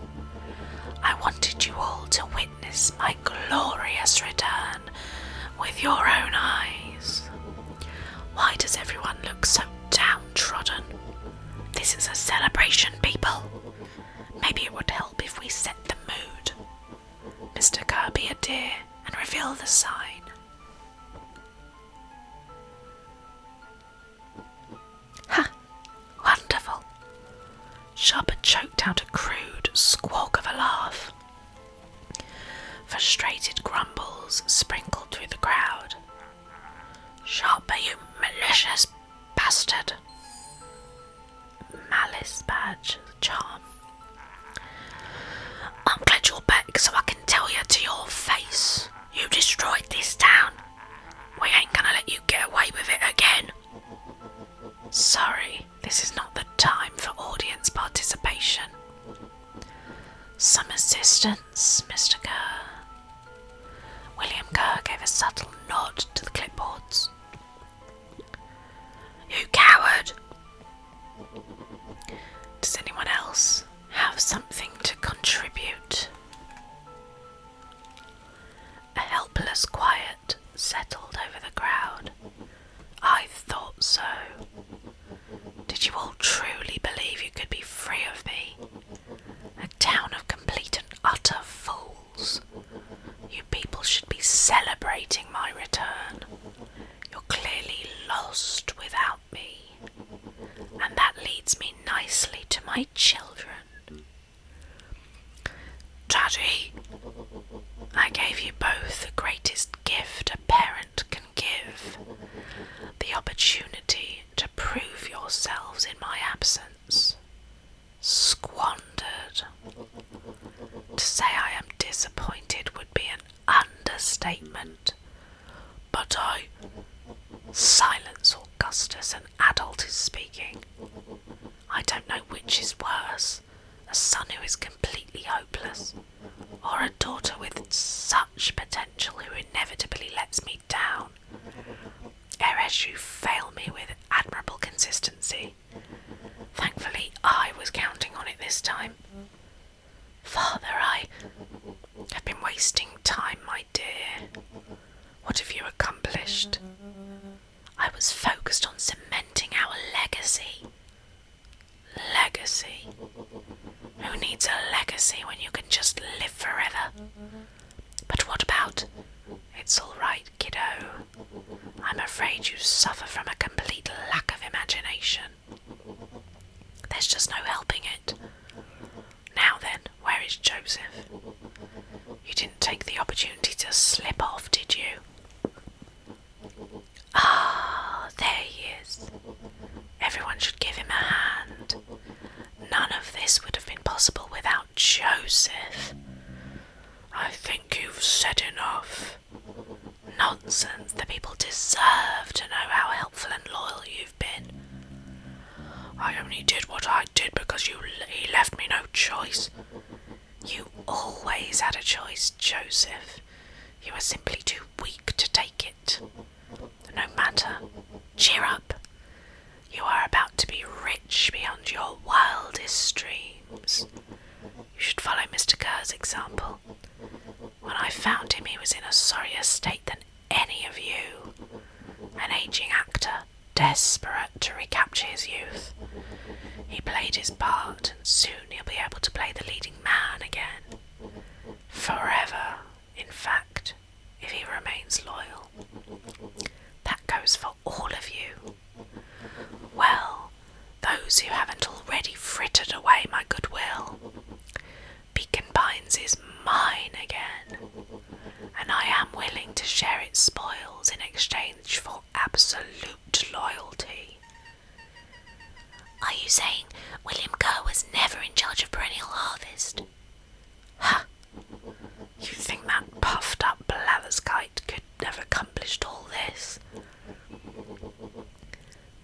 I wanted you all to witness my glorious return with your own eyes. Why does everyone look so downtrodden? This is a celebration, people. Maybe it would help if we set the mood. Mr. Kirby a dear and reveal the sign. Ha! Wonderful. Sharper choked out a crude squawk of a laugh. Frustrated grumbles sprinkled through the crowd. Sharper, you malicious bastard. Malice badge, charm. I'm glad you're back so I can tell you to your face. You destroyed this town. We ain't gonna let you get away with it again. Sorry, this is not the time for audience participation. Some assistance, Mr. Kerr. William Kerr gave a subtle nod to the clipboards. You coward! Does anyone else have something to contribute? A helpless quiet settled over the crowd. I thought so. Did you all truly believe you could be free of me? A town of complete and utter fools. You people should be celebrating my return. You're clearly lost without me. And that leads me nicely to my children. Daddy, I gave you both the greatest gift a parent can give. The opportunity to prove yourselves in my absence. Squandered. To say I am disappointed would be an understatement. But Silence, Augustus, an adult is speaking. I don't know which is worse, a son who is completely hopeless, or a daughter with such potential who inevitably lets me down. Eresh, you fail me with admirable consistency. Thankfully, I was counting on it this time. Father, I have been wasting time, my dear. What have you accomplished? I was focused on cementing our legacy. Legacy? Who needs a legacy when you can just live forever? But what about... It's all right, kiddo. I'm afraid you suffer from a complete lack of imagination. There's just no helping it. Now then, where is Joseph? You didn't take the opportunity to slip off, did you? Ah, there he is. Everyone should give him a hand. None of this would have been possible without Joseph. I think you've said enough. Nonsense, the people deserve to know how helpful and loyal you've been. I only did what I did because he left me no choice. You always had a choice, Joseph. You were simply too weak to take it. No matter. Cheer up. You are about to be rich beyond your wildest dreams. You should follow Mr. Kerr's example. When I found him, he was in a sorrier state than any of you. An aging actor, desperate to recapture his youth. He played his part, and soon he'll be able to play the leading man again. Forever, in fact, if he remains loyal. That goes for all of you. Well, those who haven't already frittered away my goodwill. Beacon Pines is mine again, and I am willing to share its spoils in exchange for absolute loyalty. Are you saying William Kerr was never in charge of Perennial Harvest? Ha! You think that puffed-up blatherskite could have accomplished all this?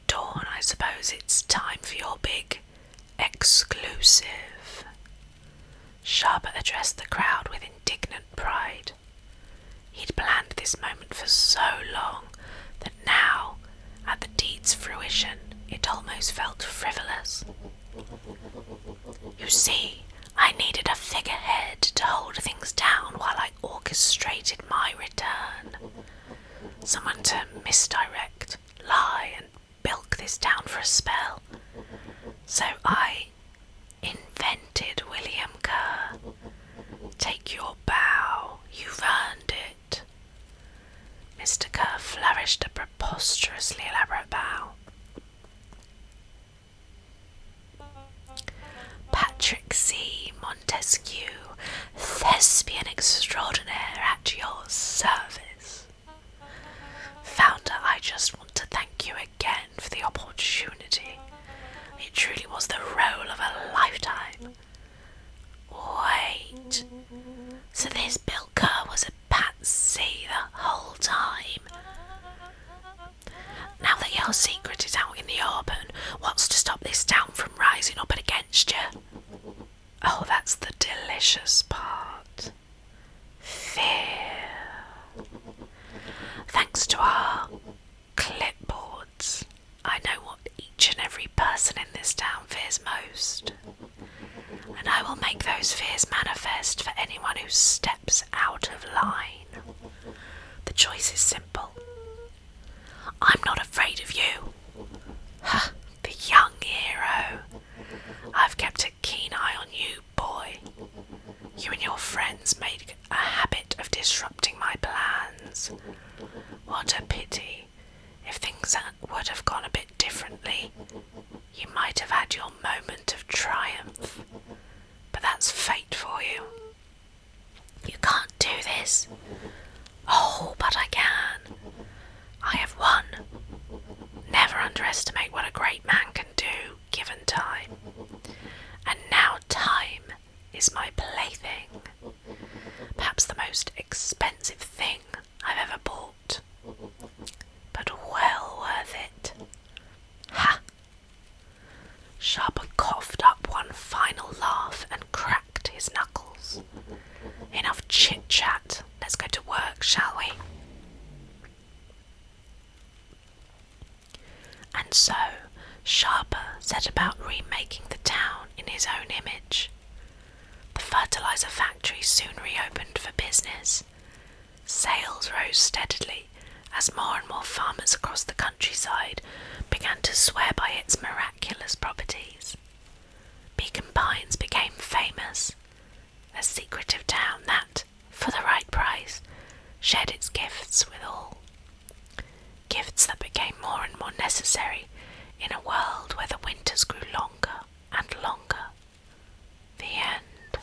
Dawn, I suppose it's time for your big exclusive. Sharper addressed the crowd with indignant pride. He'd planned this moment for so long that now, at the deed's fruition, it almost felt frivolous. You see, I needed a figurehead to hold things down while I orchestrated my return. Someone to misdirect, lie, and bilk this town for a spell. So I invented William Kerr. Take your bow, you've earned it. Mr. Kerr flourished a preposterously elaborate bow. Patrick C. Montesquieu, thespian extraordinaire at your service. Founder, I just want to thank you again for the opportunity. It truly was the role of a lifetime. Wait, so this Bill Kerr was a patsy the whole time? Now that your secret is out in the open, what's to stop this town from rising up against you? Oh, that's the delicious part. Fear. Thanks to our clipboards, I know what each and every person in this town fears most. And I will make those fears manifest for anyone who steps out of line. The choice is simple. I'm not afraid of you. Ha, the young hero. I've kept a keen eye on you, boy. You and your friends made a habit of disrupting my plans. What a pity. If things would have gone a bit differently, you might have had your moment of triumph. But that's fate for you. You can't do this. Oh, but I can. I have won. Never underestimate what a great man can do, given time. And now time is my plaything. Perhaps the most expensive thing I've ever bought. But well worth it. Ha! Sharper coughed up one final laugh and cracked his knuckles. Enough chit-chat. Let's go to work, shall we? And so, Sharper set about remaking the town in his own image. The fertilizer factory soon reopened for business. Sales rose steadily as more and more farmers across the countryside began to swear by its miraculous properties. Beacon Pines became famous, a secretive town that, for the right price, shared its gifts with all. Gifts that became more and more necessary in a world where the winters grew longer and longer. The end.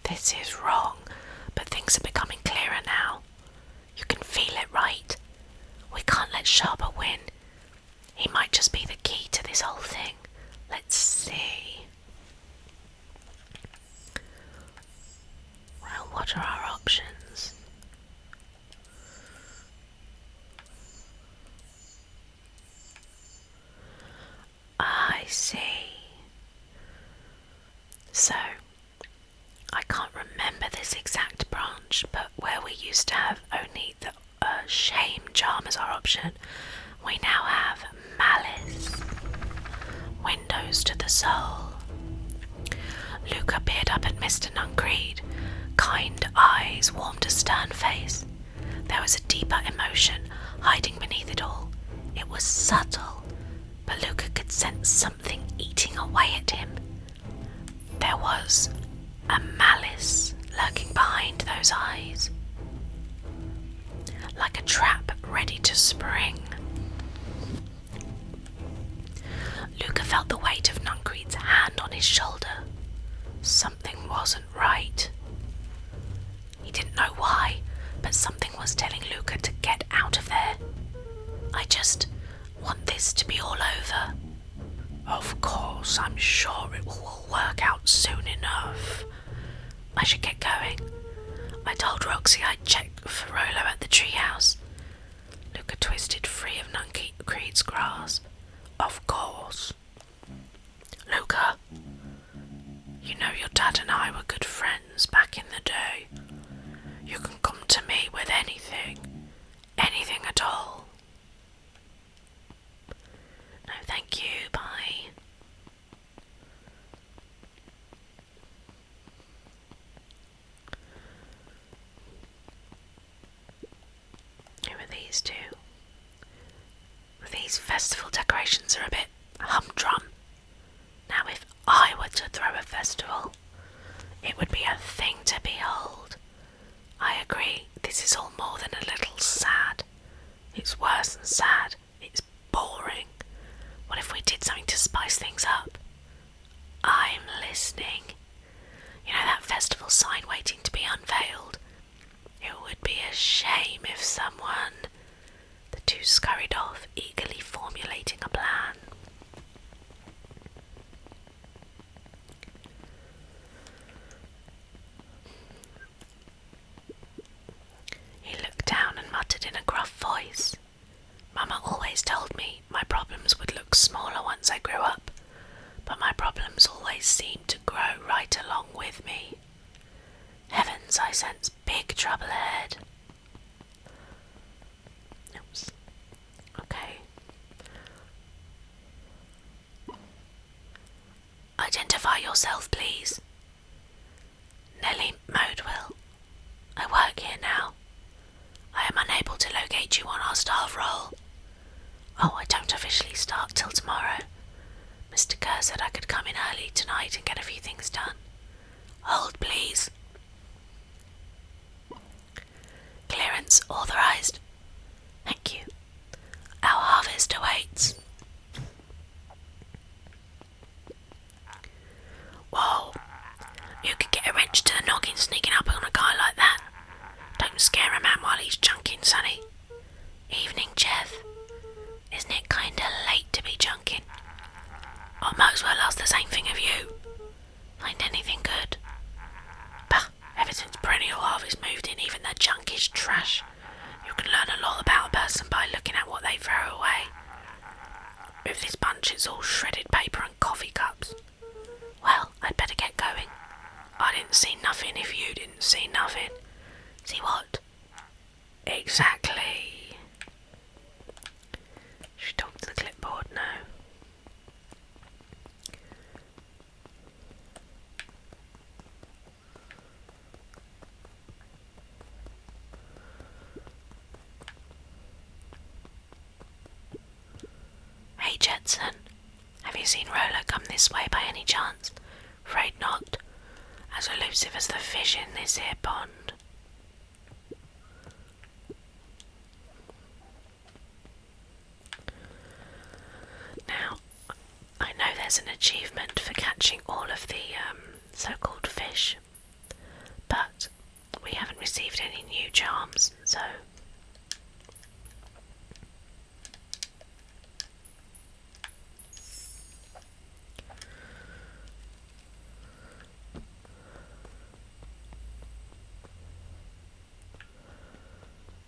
This is wrong, but things are becoming clearer now. You can feel it, right? We can't let Sharper win. He might just be the key to this whole thing. Let's see. Well, what are our options? I see. So, I can't remember this exact branch, but where we used to have only the shame charm as our option, we now have malice. Windows to the soul. Luca peered up at Mr. Nuncreed. Kind eyes warmed a stern face. There was a deeper emotion hiding beneath it all. It was subtle, but Luca could sense something eating away at him. There was a malice lurking behind those eyes, like a trap ready to spring. Luca felt the weight of Nuncreed's hand on his shoulder. Something wasn't right. He didn't know why, but something was telling Luca to get out of there. I just want this to be all over. Of course, I'm sure it will all work out soon enough. I should get going. I told Roxy I'd check for Rolo at the treehouse. Luca twisted free of Nuncreed's grasp. Of course. Luca, you know your dad and I were good friends back in the day. You can come to me with anything. Anything at all. No, thank you. Bye. Who are these two? These festival decorations are a bit throw a festival. It would be a thing to behold. I agree, this is all more than a little sad. It's worse than sad. It's boring. What if we did something to spice things up? I'm listening. You know that festival sign waiting to be unveiled? It would be a shame if someone... The two scurried off, eagerly formulating a plan. He looked down and muttered in a gruff voice. Mama always told me my problems would look smaller once I grew up, but my problems always seemed to grow right along with me. Heavens, I sense big trouble ahead. Oops. Okay. Identify yourself, please. Nellie Modewell. I work here now. I am unable to locate you on our staff roll. Oh, I don't officially start till tomorrow. Mr. Kerr said I could come in early tonight and get a few things done. Hold, please. Clearance authorized. Thank you. Our harvest awaits. Whoa. You could get a wrench to the noggin sneaking up on a guy like that. Don't scare a man while he's junking, sonny. Evening, Jeff. Isn't it kinda late to be junking? I might as well ask the same thing of you. Find anything good? Bah, ever since perennial harvest moved in, even the junk is trash. You can learn a lot about a person by looking at what they throw away. With this bunch, it's all shredded paper and coffee cups. Well, I'd better get going. I didn't see nothing if you didn't see nothing. See what? Exactly. Should talk to the clipboard now. Hey Jetson, have you seen Rolo come this way by any chance? Afraid not. As elusive as the fish in this here pond. Now, I know there's an achievement for catching all of the so-called fish, but we haven't received any new charms, so...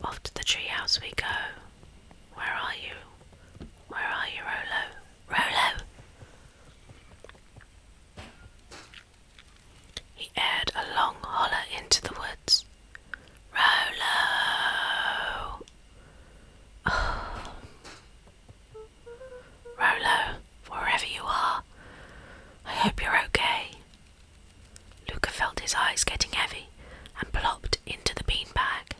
Off to the treehouse we go. Where are you? Where are you, Rolo? Rolo! He aired a long holler into the woods. Rolo! Oh. Rolo, wherever you are, I hope you're okay. Luca felt his eyes getting heavy and plopped into the beanbag.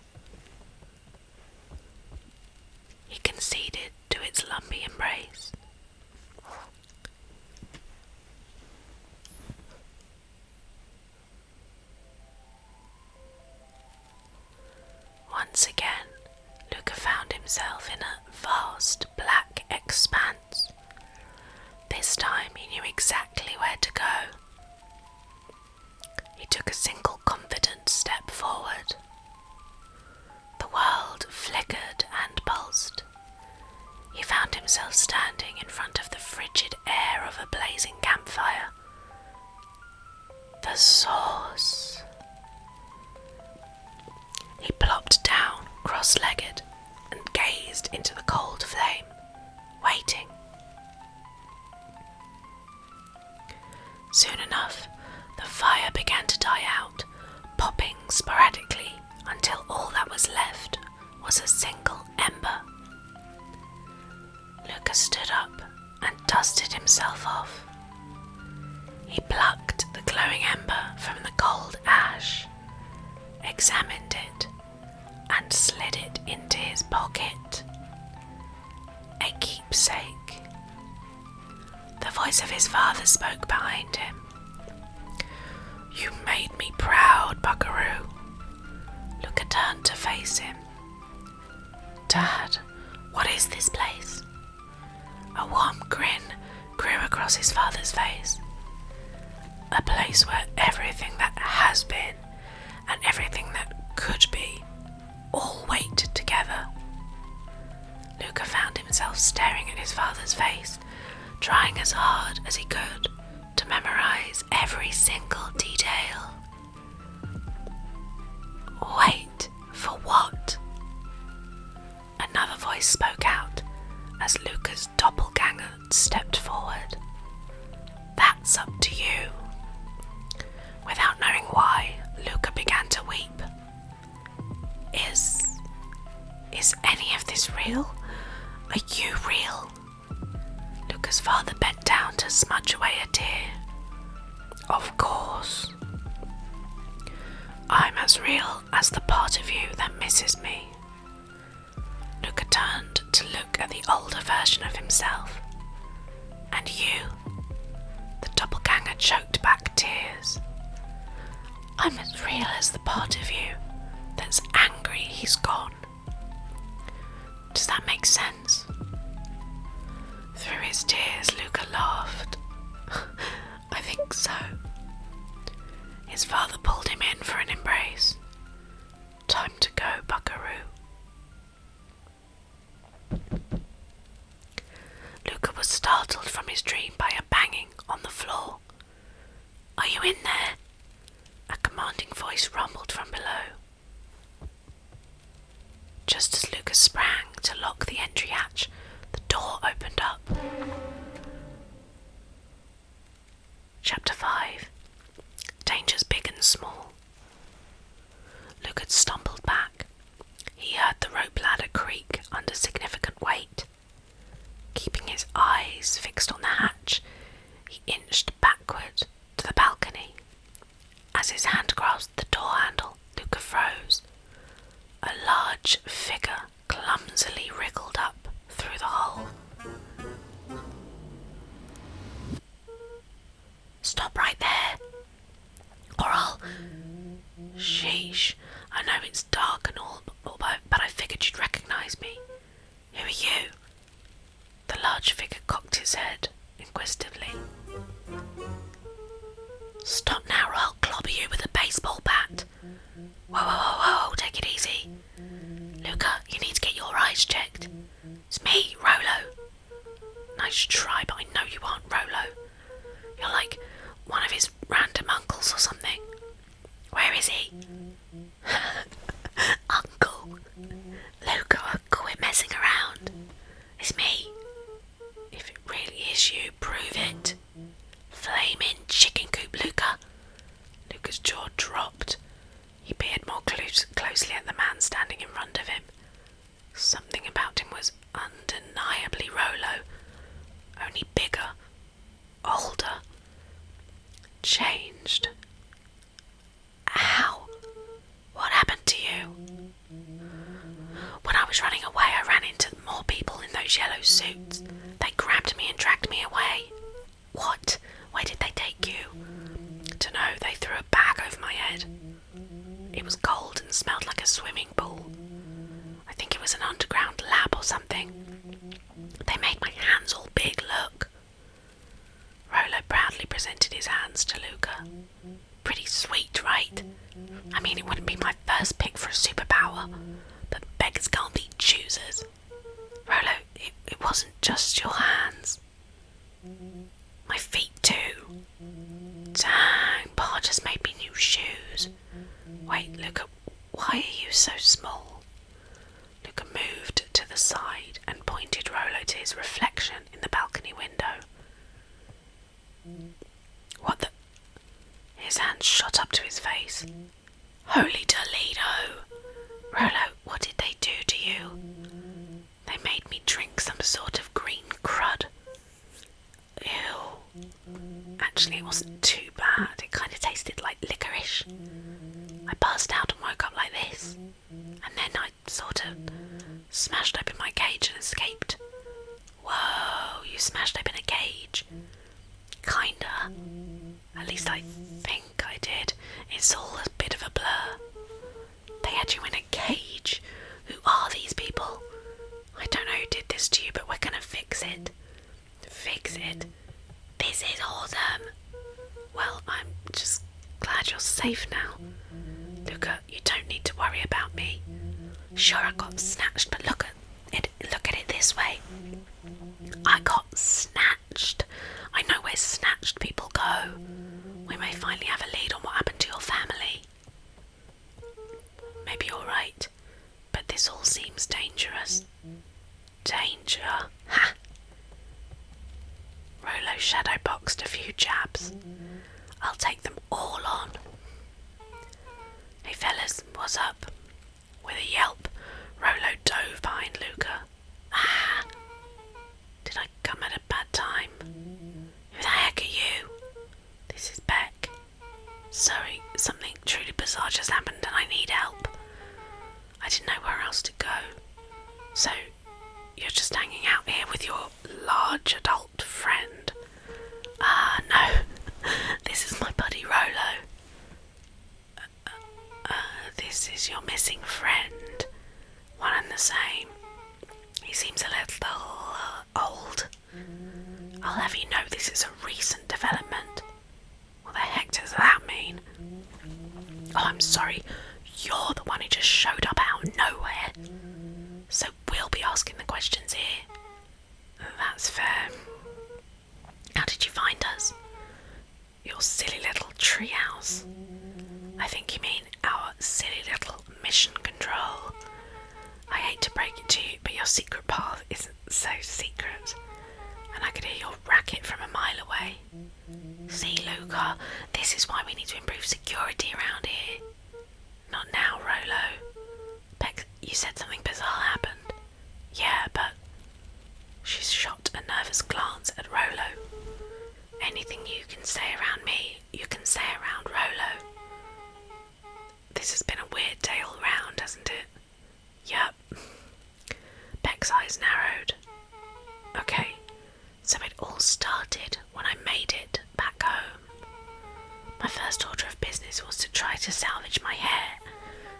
He conceded to its lumpy embrace. Once again, Luca found himself in a vast black expanse. This time he knew exactly where to go. He took a single confident step forward. The world flickered and pulsed. He found himself standing in front of the frigid air of a blazing campfire. The source. He plopped down, cross-legged, and gazed into the cold flame, waiting. Soon enough, the fire began to die out, popping sporadically until all that was left was a single ember. Luca stood up and dusted himself off. He plucked the glowing ember from the cold ash, examined it, and slid it into his pocket. A keepsake. The voice of his father spoke behind him. You made me proud, Buckaroo. Luca turned to face him. Dad, what is this place? A warm grin grew across his father's face. A place where everything that has been and everything that could be all waited together. Luca found himself staring at his father's face, trying as hard as he could to memorize every single detail. Wait for what? Another voice spoke out as Luca's doppelganger stepped forward. That's up to you. Without knowing why, Luca began to weep. Is any of this real? Are you real? Luca's father bent down to smudge away a tear. Of course. I'm as real as the part of you that misses me. Luca turned to look at the older version of himself. And you? The doppelganger choked back tears. I'm as real as the part of you that's angry he's gone. Does that make sense? Through his tears, Luca laughed. I think so. His father pulled him in for an embrace. Time to go, Buckaroo. Luca was startled from his dream by a banging on the floor. Are you in there? A commanding voice rumbled from below. Just as Luca sprang to lock the entry hatch, the door opened up. Chapter 5. Dangers big and small. Luca stumbled back. He heard the rope ladder creak under significant weight. Keeping his eyes fixed on the hatch, he inched backward to the balcony. As his hand grasped the door handle, Luca froze. A large figure clumsily wriggled up through the hole. Stop right there, or I'll... Sheesh, I know it's dark and all, but I figured you'd recognise me. Who are you? The large figure cocked his head inquisitively. Stop now or I'll clobber you with a baseball bat. Whoa, take it easy. Luca, you need to get your eyes checked. It's me, Rolo. Nice try, but I know you aren't Rolo. You're like one of his random uncles or something. Where is he? Uncle. Luca, quit messing around. It's me. If it really is you, prove it. Flaming chicken coop, Luca. Luca's jaw dropped. He peered more closely at the man standing in front of him. Something about him was undeniably Rolo, only bigger, older, changed. How? What happened to you? When I was running away, I ran into more people in those yellow suits. They grabbed me and dragged me away. What? Where did they take you? Dunno, they threw a bag over my head. It was cold and smelled like a swimming pool. I think it was an underground lab or something. They made my hands all big, look. Rolo proudly presented his hands to Luca. Pretty sweet, right? I mean, it wouldn't be my first pick for a superpower, but beggars can't be choosers. Rolo, it wasn't just your hands. My feet too. Dang, Pa just made me new shoes. Wait, Luca, why are you so small? Luca moved to the side and pointed Rolo to his reflection in the balcony window. What the... His hand shot up to his face. Holy Toledo! Rolo, what did they do to you? They made me drink some sort of green crud. Ew. Actually, it wasn't too bad. It kind of tasted like licorice. I passed out and woke up like this. And then I sort of smashed open my cage and escaped. Whoa, you smashed open a cage? Kinda. At least I think I did. It's all a bit of a blur. They had you in a cage. Who are these people? I don't know who did this to you, but we're gonna fix it. Fix it? This is awesome. Well, I'm just glad you're safe now. Luca, you don't need to worry about me. Sure, I got snatched, but look at it this way. I got snatched. I know where snatched people go. We may finally have a lead on what happened to your family. Maybe you're right, but this all seems dangerous. Danger? Ha! Rolo shadow boxed a few jabs. I'll take them all on. Hey fellas, what's up? With a yelp, Rolo dove behind Luca. Ah! Did I come at a bad time? Who the heck are you? This is Beck. Sorry, something truly bizarre just happened and I need help. I didn't know where else to go. So, you're just hanging out here with your large adult friend? No. This is my buddy Rolo. This is your missing friend. One and the same. He seems a little old. I'll have you know this is a recent development. What the heck does that mean? Oh, I'm sorry. You're the one who just showed up out of nowhere. So we'll be asking the questions here. That's fair. How did you find us? Your silly little treehouse. I think you mean our silly little mission control. I hate to break it to you, but your secret path isn't so secret. And I could hear your racket from a mile away. See, Luca, this is why we need to improve security around here. Not now, Rolo. Beck, you said something bizarre happened. Yeah, but... She shot a nervous glance at Rolo. Anything you can say around me, you can say around Rolo. This has been a weird day all round, hasn't it? Yup. Beck's eyes narrowed. Okay, so it all started when I made it back home. My first order of business was to try to salvage my hair,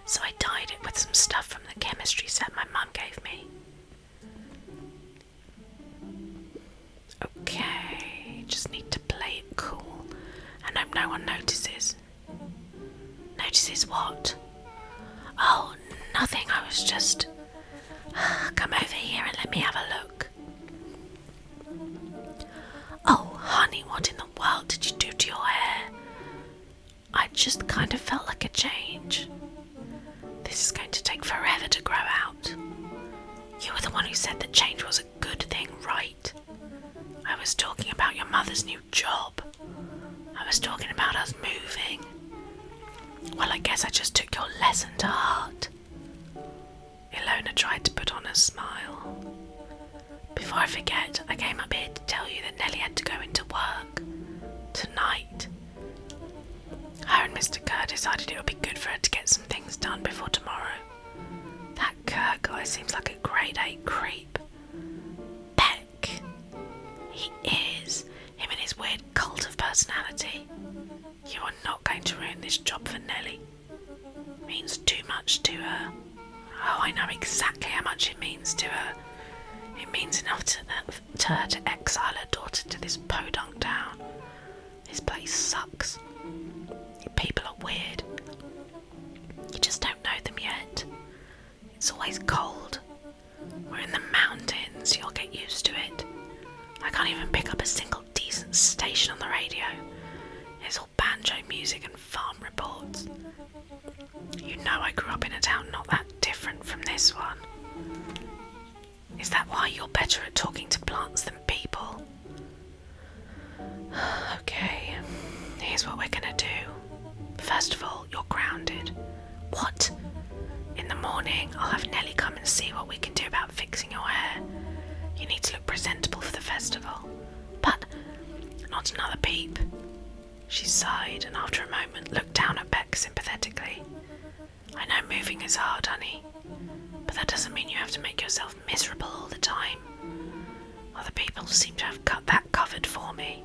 so I dyed it with some stuff from the chemistry set my mum gave me. Okay, just need to play it cool and hope no one notices. Notices what? Oh, nothing, I was just... Come over here and let me have a look. Oh, honey, what in the world did you do to your hair? I just kind of felt like a change. This is going to take forever to grow out. You were the one who said that change was a good thing, right? I was talking about your mother's new job. I was talking about us moving. Well, I guess I just took your lesson to heart. Ilona tried to put on a smile. Before I forget, I came up here to tell you that Nellie had to go into work. Tonight. Her and Mr. Kerr decided it would be good for her to get some things done before tomorrow. That Kerr guy seems like a grade 8 creep. Beck. He is. Him and his weird cult of personality. You are not going to ruin this job for Nellie. Means too much to her. Oh, I know exactly how much it means to her. It means enough to her to exile her daughter to this podunk town. This place sucks. People are weird. You just don't know them yet. It's always cold. We're in the mountains, you'll get used to it. I can't even pick up a single decent station on the radio. It's all banjo music and farm reports. You know I grew up in a town not that different from this one. Is that why you're better at talking to plants than people? Okay, here's what we're gonna do. First of all, you're grounded. What? In the morning, I'll have Nellie come and see what we can do about fixing your hair. You need to look presentable for the festival. But not another peep. She sighed and after a moment looked down at Beck sympathetically. I know moving is hard, honey, but that doesn't mean you have to make yourself miserable all the time. Other people seem to have got that covered for me.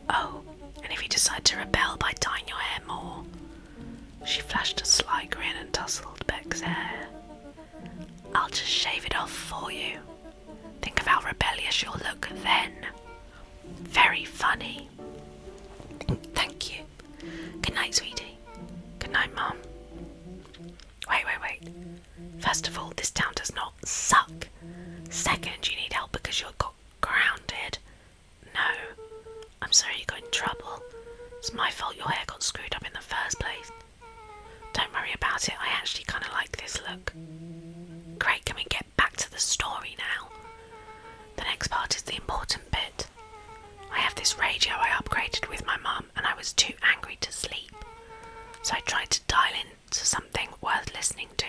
Oh, and if you you decide to rebel by dyeing your hair more. She flashed a sly grin and tousled Beck's hair. I'll just shave it off for you. Think of how rebellious you'll look then. Very funny. Thank you. Good night, sweetie. Good night, Mum. Wait. First of all, this town does not suck. Second, you need help because you got grounded. No. I'm sorry you got in trouble. It's my fault your hair got screwed up in the first place. Don't worry about it, I actually kind of like this look. Great, can we get back to the story now? The next part is the important bit. I have this radio I upgraded with my mum and I was too angry to sleep. So I tried to dial into something worth listening to.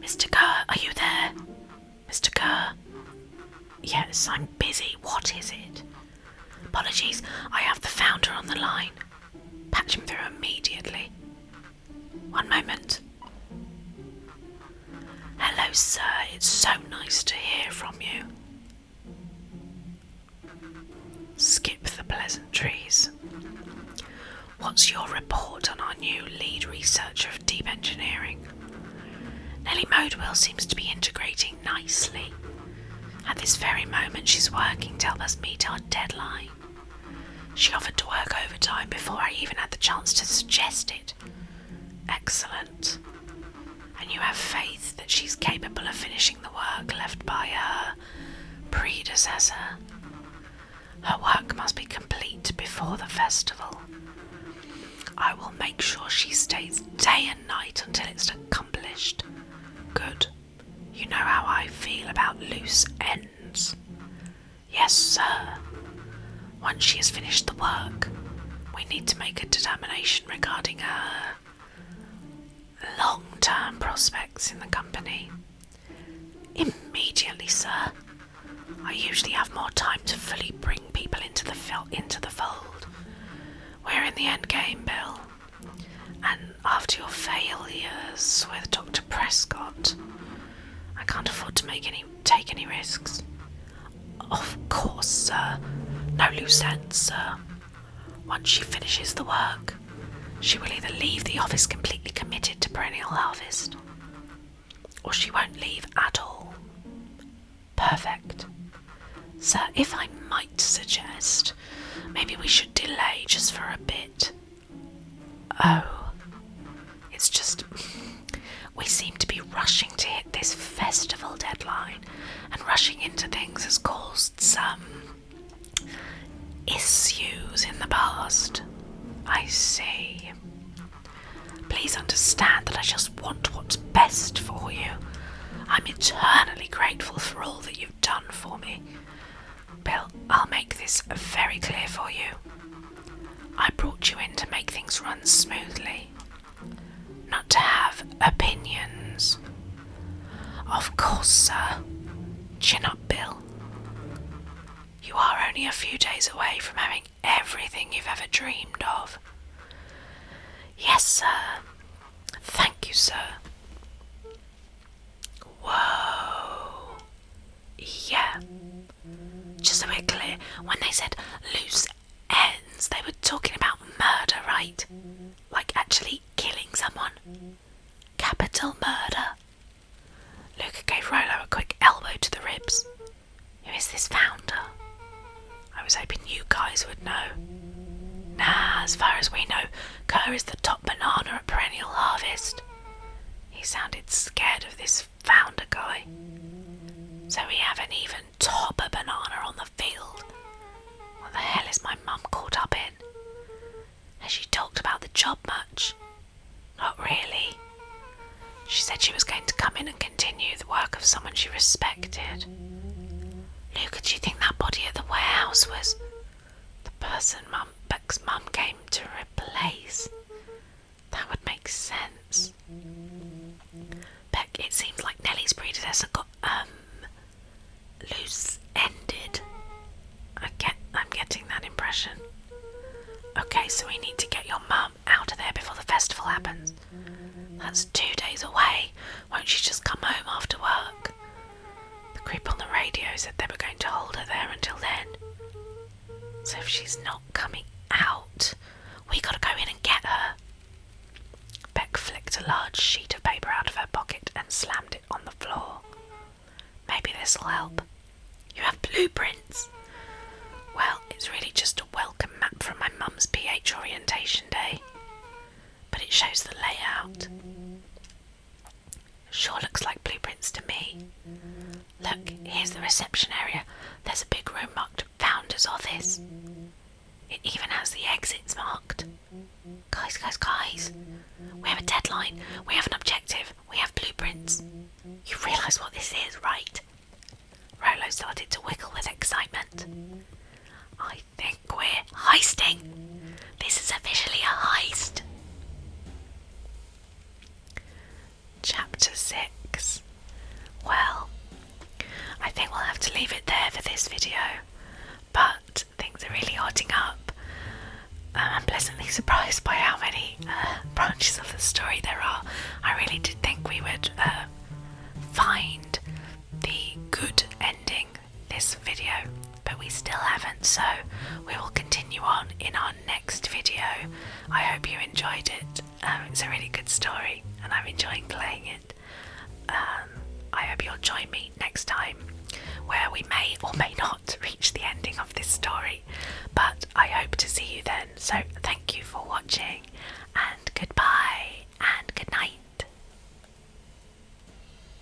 Mr. Kerr, are you there? Mr. Kerr? Yes, I'm busy. What is it? Apologies, I have the founder on the line. Patch him through immediately. One moment. Hello, sir. It's so nice to hear from you. Skip the pleasantries. What's your report on our new lead researcher of deep engineering? Nellie Modewell seems to be integrating nicely. At this very moment, she's working to help us meet our deadline. She offered to work overtime before I even had the chance to suggest it. Excellent. And you have faith that she's capable of finishing the work left by her predecessor. Her work must be complete before the festival. I will make sure she stays day and night until it's accomplished. Good. You know how I feel about loose ends. Yes, sir. Once she has finished the work, we need to make a determination regarding her long-term prospects in the company. Immediately, sir. I usually have more time to fully bring people into the fold. We're in the end game, Bill. And after your failures with Dr. Prescott, I can't afford to take any risks. Of course, sir. No loose ends, sir. Once she finishes the work, she will either leave the office completely committed to perennial harvest, or she won't leave at all. Perfect. Sir, if I might suggest, maybe we should delay just for a bit. Oh, it's just we seem to be rushing to hit this festival deadline, and rushing into things has caused some issues in the past. I see. Please understand that I just want what's best for you. I'm eternally grateful for all that you've done for me. Bill, I'll make this very clear for you. I brought you in to make things run smoothly, not to have opinions. Of course, sir. Chin up, Bill. You are only a few days away from having everything you've ever dreamed of. Yes, sir. Thank you, sir. Whoa. Yeah. Just so we're clear, when they said loose ends, they were talking about murder, right? Like actually killing someone. Capital murder. Luca gave Rolo a quick elbow to the ribs. Who is this founder? I was hoping you guys would know. Nah, as far as we know, Kerr is the top banana at Perennial Harvest. He sounded scared of this founder guy. So we have an even topper banana on the field. What the hell is my mum caught up in? Has she talked about the job much? Not really. She said she was going to come in and continue the work of someone she respected. Luca, do you think that body at the warehouse was the person Beck's mum came to replace? That would make sense. Beck, it seems like Nellie's predecessor got, loose-ended. I'm getting that impression. Okay, so we need to get your mum out of there before the festival happens. That's 2 days away. Won't she just come home after work? The creep on the said they were going to hold her there until then. So if she's not coming out, we gotta go in and get her. Beck flicked a large sheet of paper out of her pocket and slammed it on the floor. Maybe this'll help. You have blueprints. Well, it's really just a welcome map from my mum's PH orientation day. But it shows the layout. Sure looks like blueprints to me. Look, here's the reception area. There's a big room marked Founder's Office. It even has the exits marked. Guys. We have a deadline. We have an objective. We have blueprints. You realise what this is, right? Rolo started to wiggle with excitement. I think we're heisting. This is officially a heist. Chapter 6. Well, I think we'll have to leave it there for this video, but things are really hotting up. I'm pleasantly surprised by how many branches of the story there are. I really did think we would find the good ending this video, but we still haven't, so we will continue on in our next video. I hope you enjoyed it. It's a really good story and I'm enjoying playing it. I hope you'll join me next time, where we may or may not reach the ending of this story, but I hope to see you then. So thank you for watching,